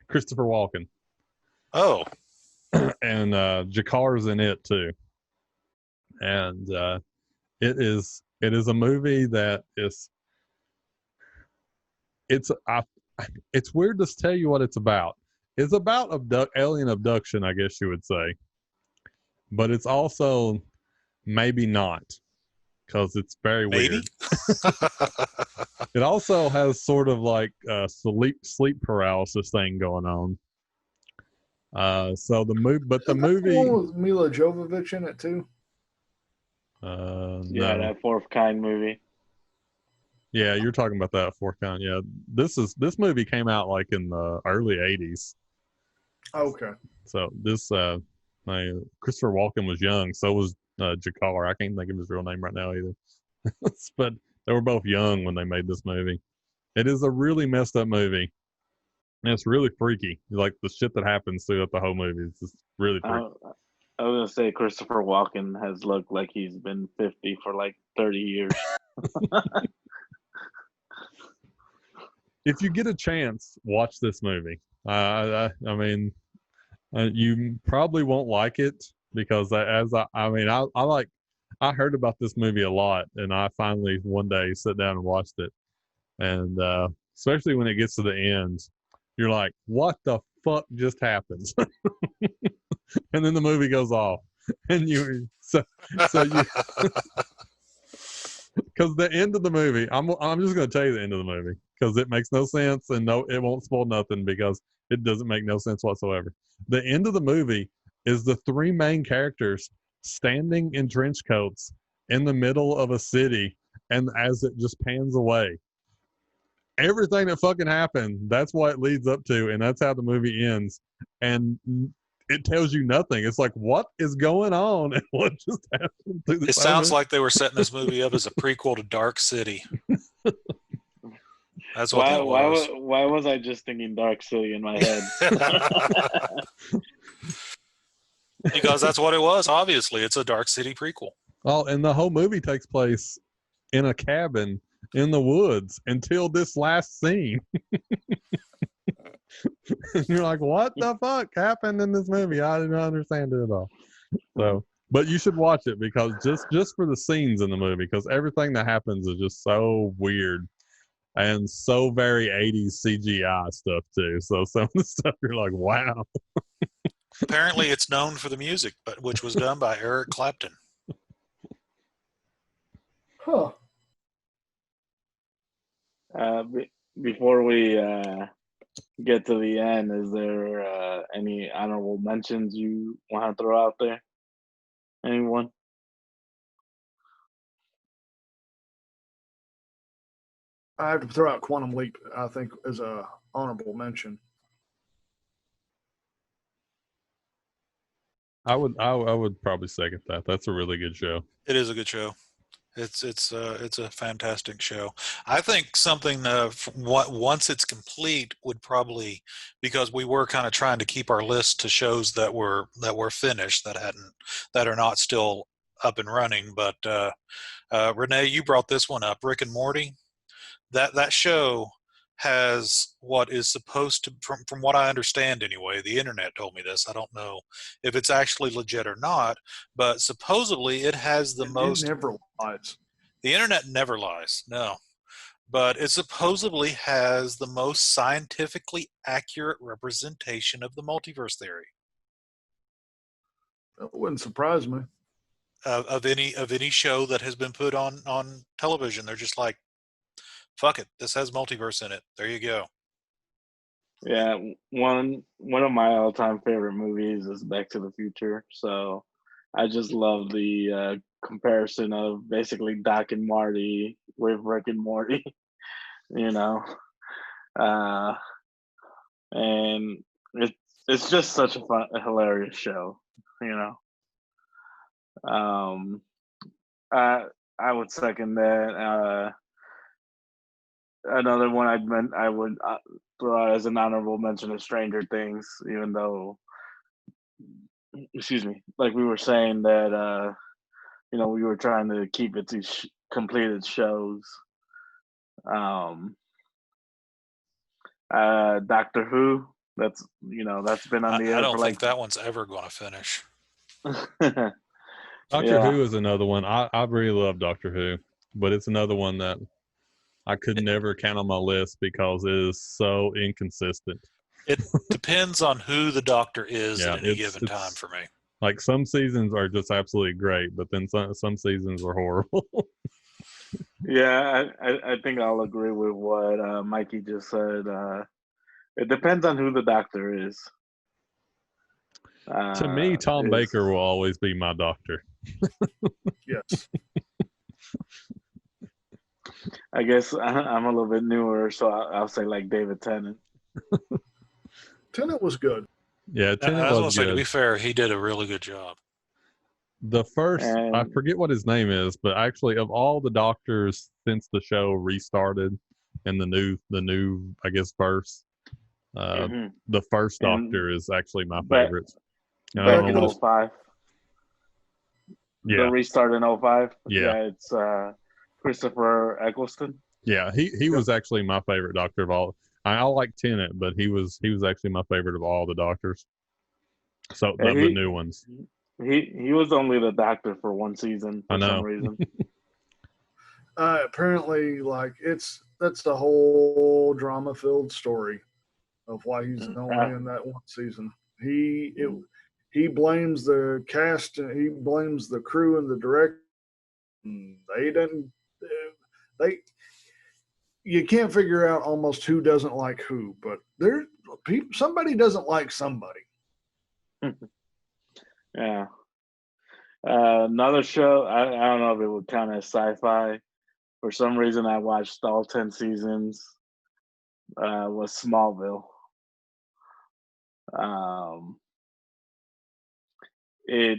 Speaker 1: Christopher Walken.
Speaker 4: Oh.
Speaker 1: And G'Kar's in it too. And it is a movie that is. It's weird to tell you what it's about. It's about alien abduction, I guess you would say. But it's also maybe not, because it's very weird. It also has sort of like a sleep paralysis thing going on. So the movie, but the movie
Speaker 2: with Mila Jovovich in it too.
Speaker 3: Yeah,
Speaker 1: no.
Speaker 3: that Fourth Kind movie.
Speaker 1: Yeah, you're talking about that Fourth Kind. Yeah, this movie came out like in the early '80s.
Speaker 2: Okay.
Speaker 1: So this Christopher Walken was young. So was G'Kar. I can't think of his real name right now either. But they were both young when they made this movie. It is a really messed up movie. And it's really freaky. Like the shit that happens throughout the whole movie is just really freaky.
Speaker 3: I was gonna say Christopher Walken has looked like he's been 50 for like 30 years.
Speaker 1: If you get a chance, watch this movie. I mean, you probably won't like it because I heard about this movie a lot, and I finally one day sat down and watched it, and especially when it gets to the end, you're like, "What the fuck just happened?" And then the movie goes off, and you because the end of the movie, I'm just going to tell you the end of the movie because it makes no sense, and no, it won't spoil nothing because it doesn't make no sense whatsoever. The end of the movie is the three main characters standing in trench coats in the middle of a city, and as it just pans away, everything that fucking happened, that's what it leads up to, and that's how the movie ends. And it tells you nothing. It's like, what is going on and what just happened?
Speaker 4: It sounds like they were setting this movie up as a prequel to Dark City. That's what that was.
Speaker 3: Why was I just thinking Dark City in my head?
Speaker 4: Because that's what it was. Obviously, it's a Dark City prequel.
Speaker 1: Oh, and the whole movie takes place in a cabin in the woods until this last scene. And you're like, what the fuck happened in this movie? I didn't understand it at all. So, but you should watch it because just for the scenes in the movie, because everything that happens is just so weird and so very 80s CGI stuff too. So some of the stuff you're like, wow.
Speaker 4: Apparently it's known for the music, but which was done by Eric Clapton.
Speaker 2: Huh.
Speaker 3: Before we get to the end, is there any honorable mentions you want to throw out there? Anyone?
Speaker 2: I have to throw out Quantum Leap, I think, as a honorable mention.
Speaker 1: I would probably second that. That's a really good show.
Speaker 4: It is a good show. It's a fantastic show. I think something once it's complete would probably, because we were kind of trying to keep our list to shows that were finished, that are not still up and running. But Renee, you brought this one up, Rick and Morty. That show has what is supposed to, from what I understand anyway, the internet told me this. I don't know if it's actually legit or not, but supposedly it has the most.
Speaker 2: It never lies.
Speaker 4: The internet never lies, no. But it supposedly has the most scientifically accurate representation of the multiverse theory.
Speaker 2: That wouldn't surprise me.
Speaker 4: Of any show that has been put on television, they're just like, fuck it, this has multiverse in it. There you go.
Speaker 3: Yeah, one of my all-time favorite movies is Back to the Future. So I just love the comparison of basically Doc and Marty with Rick and Morty, you know. And it's just such a hilarious show, you know. I would second that. Another one I would throw out as an honorable mention of Stranger Things, even though, excuse me, like we were saying that, you know, we were trying to keep it to completed shows. Doctor Who, that's been on the air.
Speaker 4: I don't
Speaker 3: for
Speaker 4: think that one's ever going to finish.
Speaker 1: Doctor Who is another one. I really love Doctor Who, but it's another one that I could never count on my list because it is so inconsistent.
Speaker 4: It depends on who the Doctor is at any given time for me.
Speaker 1: Like some seasons are just absolutely great, but then some seasons are horrible.
Speaker 3: Yeah, I think I'll agree with what Mikey just said. It depends on who the Doctor is.
Speaker 1: To me, Tom Baker will always be my doctor.
Speaker 2: Yes.
Speaker 3: I guess I'm a little bit newer, so I'll say like David Tennant.
Speaker 2: Tennant was good.
Speaker 1: Yeah, Tennant was good.
Speaker 4: To be fair, he did a really good job.
Speaker 1: The first, I forget what his name is, but actually of all the doctors since the show restarted and the new I guess verse, the first Doctor is actually my favorite.
Speaker 3: Back in 05.
Speaker 1: Yeah.
Speaker 3: The restart in 05.
Speaker 1: Yeah,
Speaker 3: it's Christopher Eccleston.
Speaker 1: Yeah, he was actually my favorite Doctor of all. I like Tennant, but he was actually my favorite of all the Doctors. So the new ones.
Speaker 3: He was only the Doctor for one season for some reason.
Speaker 2: Apparently, like that's the whole drama-filled story of why he's only in that one season. He blames the cast and he blames the crew and the director. You can't figure out almost who doesn't like who, but somebody doesn't like somebody.
Speaker 3: Yeah. Another show, I don't know if it would count as sci-fi. For some reason, I watched all 10 seasons. Was Smallville. It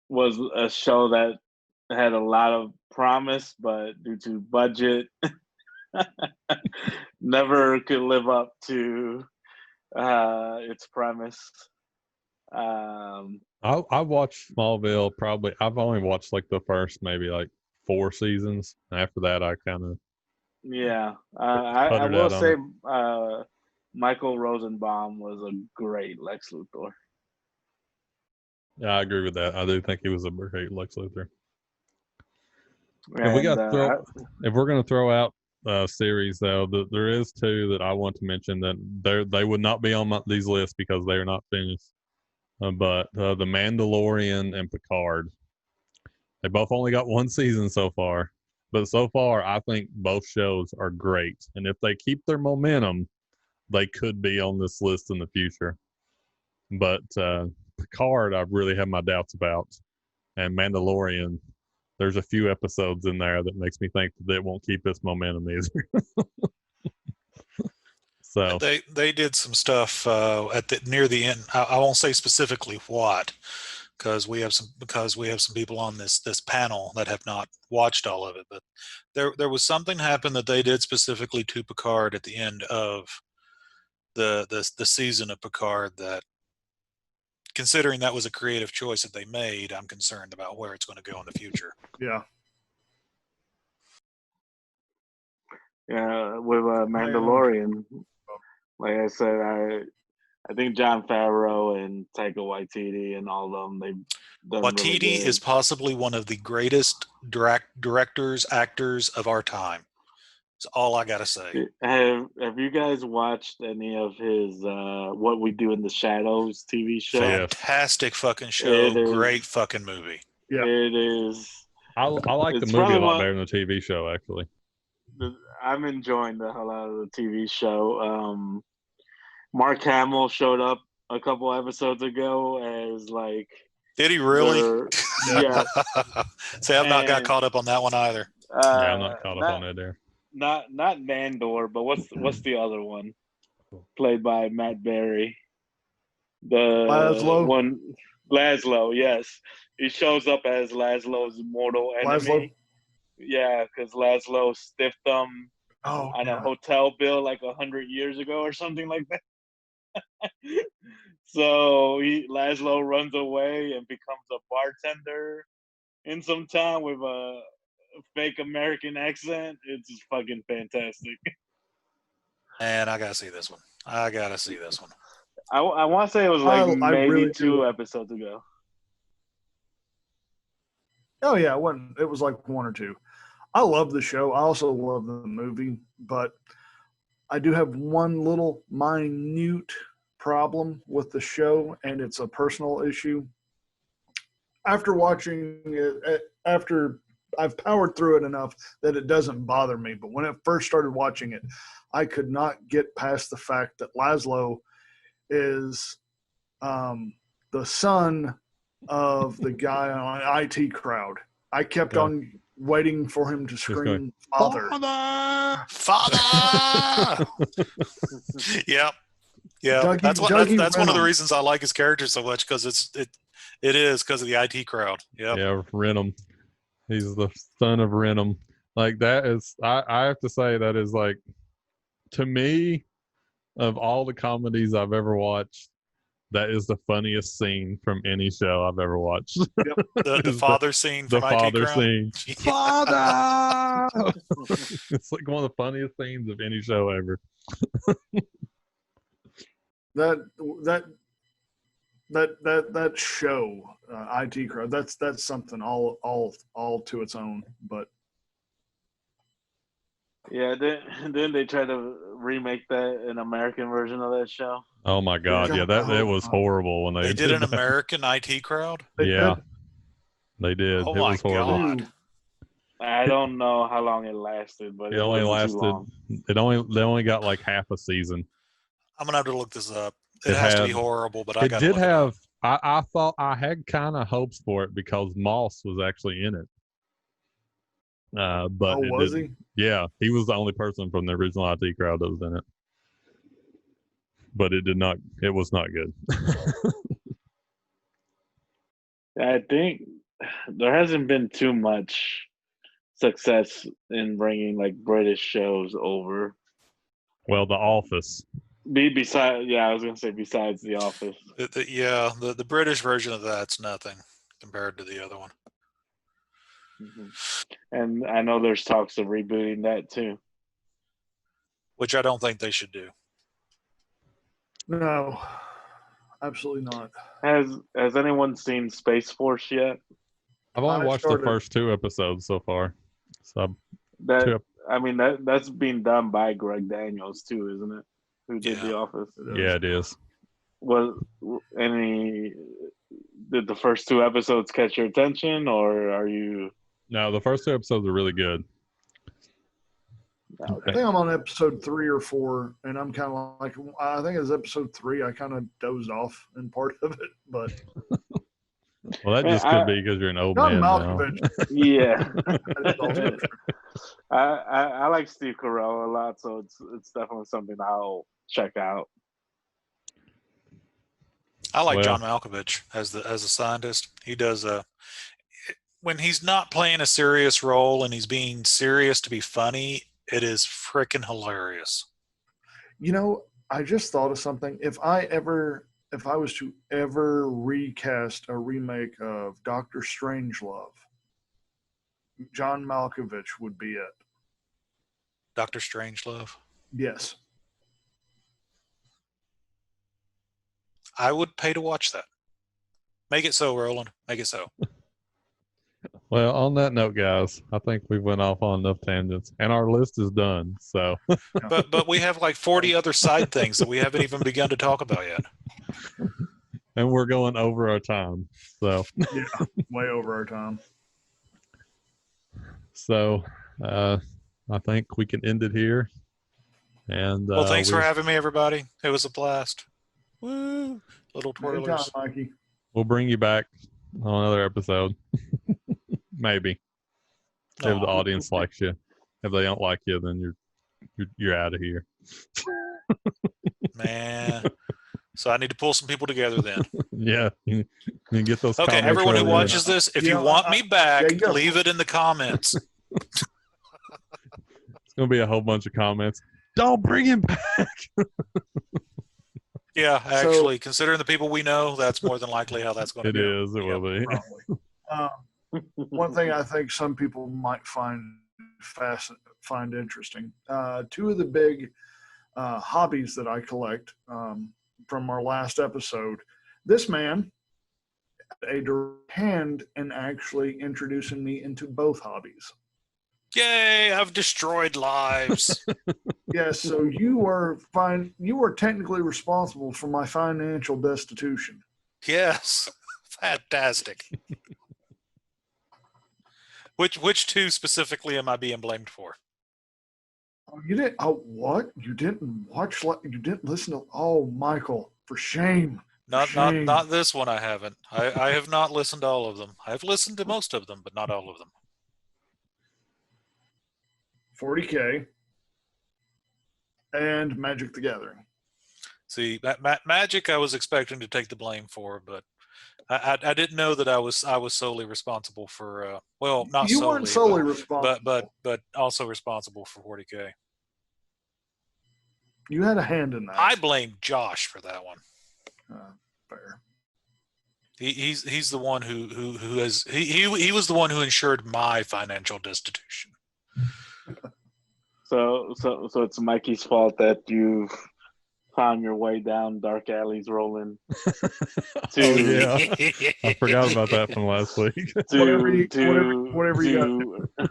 Speaker 3: was a show that had a lot of promise, but due to budget, never could live up to its premise.
Speaker 1: I watched Smallville probably. I've only watched like the first maybe like 4 seasons. After that, I kind of
Speaker 3: I will say Michael Rosenbaum was a great Lex Luthor.
Speaker 1: Yeah, I agree with that. I do think he was a great Lex Luthor.
Speaker 3: And,
Speaker 1: if we're going to throw out series though, there is 2 that I want to mention that they would not be on these lists because they are not finished. But The Mandalorian and Picard, they both only got 1 season so far. But so far, I think both shows are great. And if they keep their momentum, they could be on this list in the future. But Picard, I really have my doubts about. And Mandalorian, there's a few episodes in there that makes me think that it won't keep its momentum either. So
Speaker 4: they did some stuff near the end. I won't say specifically what, because we have some people on this panel that have not watched all of it. But there was something happen that they did specifically to Picard at the end of the season of Picard that, considering that was a creative choice that they made, I'm concerned about where it's going to go in the future.
Speaker 2: Yeah.
Speaker 3: Yeah, with Mandalorian, like I said, I think Jon Favreau and Taika Waititi and all of them, they've done
Speaker 4: Waititi
Speaker 3: really good.
Speaker 4: is possibly one of the greatest directors, actors of our time. That's all I gotta say.
Speaker 3: Have you guys watched any of his What We Do in the Shadows TV show?
Speaker 4: Fantastic fucking show. Great fucking movie.
Speaker 2: Yeah.
Speaker 3: It is.
Speaker 1: I like the movie a lot better than the TV show, actually.
Speaker 3: I'm enjoying the hell out of the TV show. Mark Hamill showed up a couple episodes ago as like.
Speaker 4: Did he really?
Speaker 3: Yeah.
Speaker 4: See, I've not got caught up on that one either.
Speaker 1: Yeah, I'm not caught up on it there.
Speaker 3: Not Nandor, but what's the other one? Played by Matt Berry. The
Speaker 2: Laszlo.
Speaker 3: one, Laszlo. Yes, he shows up as Laszlo's mortal enemy.
Speaker 2: Laszlo?
Speaker 3: Yeah, because Laszlo stiffed him on
Speaker 2: yeah.
Speaker 3: a hotel bill like 100 years ago or something like that. So Laszlo runs away and becomes a bartender in some town with a fake American accent. It's just fucking fantastic.
Speaker 4: And I gotta see this one.
Speaker 3: I want to say it was like maybe really 2 episodes ago.
Speaker 2: Oh yeah, it was like 1 or 2. I love the show. I also love the movie, but I do have one little minute problem with the show, and it's a personal issue. After watching it, after I've powered through it enough that it doesn't bother me, but when I first started watching it, I could not get past the fact that Laszlo is the son of the guy on IT Crowd. I kept on waiting for him to scream, "Father!
Speaker 4: Father!" Yep. Yeah, that's one of the reasons I like his character so much, because it is because of the IT Crowd. Yep.
Speaker 1: Yeah, Renham. He's the son of Renham. Like, that is, I have to say, that is like, to me, of all the comedies I've ever watched, that is the funniest scene from any show I've ever watched.
Speaker 4: Yep. The father scene from
Speaker 1: the
Speaker 4: IT
Speaker 1: father
Speaker 4: Crowd.
Speaker 1: Scene. Father! It's like one of the funniest scenes of any show ever.
Speaker 2: That show, IT Crowd, that's something all to its own. But
Speaker 3: yeah, then they try to remake an American version of that show.
Speaker 1: Oh my God! Yeah, that was horrible when they
Speaker 4: did an American IT Crowd.
Speaker 1: Yeah, they did.
Speaker 4: Oh
Speaker 1: it was horrible.
Speaker 4: God!
Speaker 3: I don't know how long it lasted, but
Speaker 1: it only lasted. They only got like half a season.
Speaker 4: I'm gonna have to look this up. It has to be horrible, but I
Speaker 1: did have. I thought I had kind of hopes for it because Moss was actually in it. But
Speaker 2: was he?
Speaker 1: Yeah, he was the only person from the original IT Crowd that was in it. But it was not good.
Speaker 3: I think there hasn't been too much success in bringing like British shows over.
Speaker 1: Well, The Office.
Speaker 3: Besides The Office.
Speaker 4: The British version of that's nothing compared to the other one.
Speaker 3: Mm-hmm. And I know there's talks of rebooting that too,
Speaker 4: which I don't think they should do.
Speaker 2: No, absolutely not.
Speaker 3: Has anyone seen Space Force yet?
Speaker 1: I've only watched the first 2 episodes so far. So
Speaker 3: that's being done by Greg Daniels too, isn't it? Who did The Office?
Speaker 1: Yeah, it is.
Speaker 3: Did the first 2 episodes catch your attention, or are you?
Speaker 1: No, the first 2 episodes are really good.
Speaker 2: Okay. I think I'm on episode 3 or 4, and I'm kind of like, I think it's episode 3. I kind of dozed off in part of it, but
Speaker 1: Well, that just could be because you're an old
Speaker 2: John
Speaker 1: man
Speaker 2: Malkovich.
Speaker 1: now.
Speaker 3: Yeah. I like Steve Carell a lot, so it's definitely something I'll check out.
Speaker 4: I like John Malkovich as a scientist. He does when he's not playing a serious role and he's being serious to be funny, it is freaking hilarious.
Speaker 2: You know, I just thought of something. If I was to ever recast a remake of Doctor Strangelove, John Malkovich would be it.
Speaker 4: Doctor Strangelove?
Speaker 2: Yes.
Speaker 4: I would pay to watch that. Make it so, Roland. Make it so.
Speaker 1: Well, on that note, guys, I think we went off on enough tangents, and our list is done. So,
Speaker 4: but we have like 40 other side things that we haven't even begun to talk about yet.
Speaker 1: And we're going over our time. So,
Speaker 2: yeah, way over our time.
Speaker 1: So, I think we can end it here. And
Speaker 4: well, thanks for having me, everybody. It was a blast. Woo! Little twirlers.
Speaker 2: Anytime, Mikey.
Speaker 1: We'll bring you back on another episode. Maybe. If the audience likes you. If they don't like you, then you're out of here.
Speaker 4: Man. So I need to pull some people together then.
Speaker 1: Yeah. You get those
Speaker 4: okay, everyone who watches this, if you want me back, leave it in the comments.
Speaker 1: It's going to be a whole bunch of comments. Don't bring him back.
Speaker 4: Yeah, actually, considering the people we know, that's more than likely how that's going to be.
Speaker 1: It is. It will be.
Speaker 2: One thing I think some people might find interesting. Two of the big hobbies that I collect from our last episode. This man had a direct hand in actually introducing me into both hobbies.
Speaker 4: Yay! I've destroyed lives.
Speaker 2: Yes, so you were technically responsible for my financial destitution.
Speaker 4: Yes, fantastic. Which two specifically am I being blamed for?
Speaker 2: Oh, you didn't. Oh, what? You didn't watch? You didn't listen to? Oh, Michael, for shame.
Speaker 4: Not this one. I haven't. I have not listened to all of them. I've listened to most of them, but not all of them.
Speaker 2: 40K and Magic the Gathering.
Speaker 4: See, Magic I was expecting to take the blame for, but I didn't know that I was solely responsible for well, not
Speaker 2: you
Speaker 4: solely,
Speaker 2: weren't solely responsible,
Speaker 4: but also responsible for 40K.
Speaker 2: You had a hand in that.
Speaker 4: I blame Josh for that one.
Speaker 2: Fair.
Speaker 4: He's the one who has he was the one who ensured my financial destitution.
Speaker 3: So it's Mikey's fault that you've found your way down dark alleys, Roland.
Speaker 1: Yeah, I forgot about that from last week.
Speaker 2: Whatever you got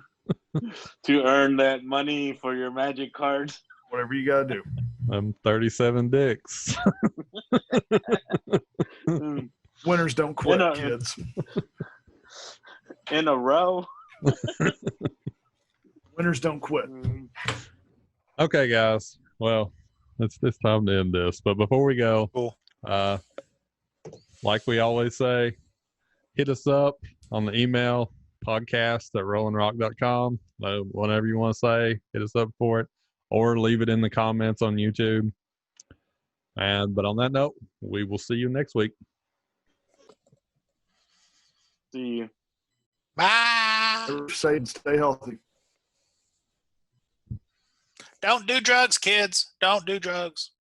Speaker 3: to earn that money for your Magic cards.
Speaker 2: Whatever you got to do.
Speaker 1: I'm 37 dicks.
Speaker 2: Winners don't quit, kids.
Speaker 3: In a row.
Speaker 2: Winners don't quit.
Speaker 1: Okay, guys. Well, it's time to end this. But before we go,
Speaker 4: cool.
Speaker 1: Like we always say, hit us up on the email podcast@rollingrock.com. Whatever you want to say, hit us up for it, or leave it in the comments on YouTube. But on that note, we will see you next week.
Speaker 3: See you.
Speaker 4: Bye.
Speaker 2: Stay healthy.
Speaker 4: Don't do drugs, kids. Don't do drugs.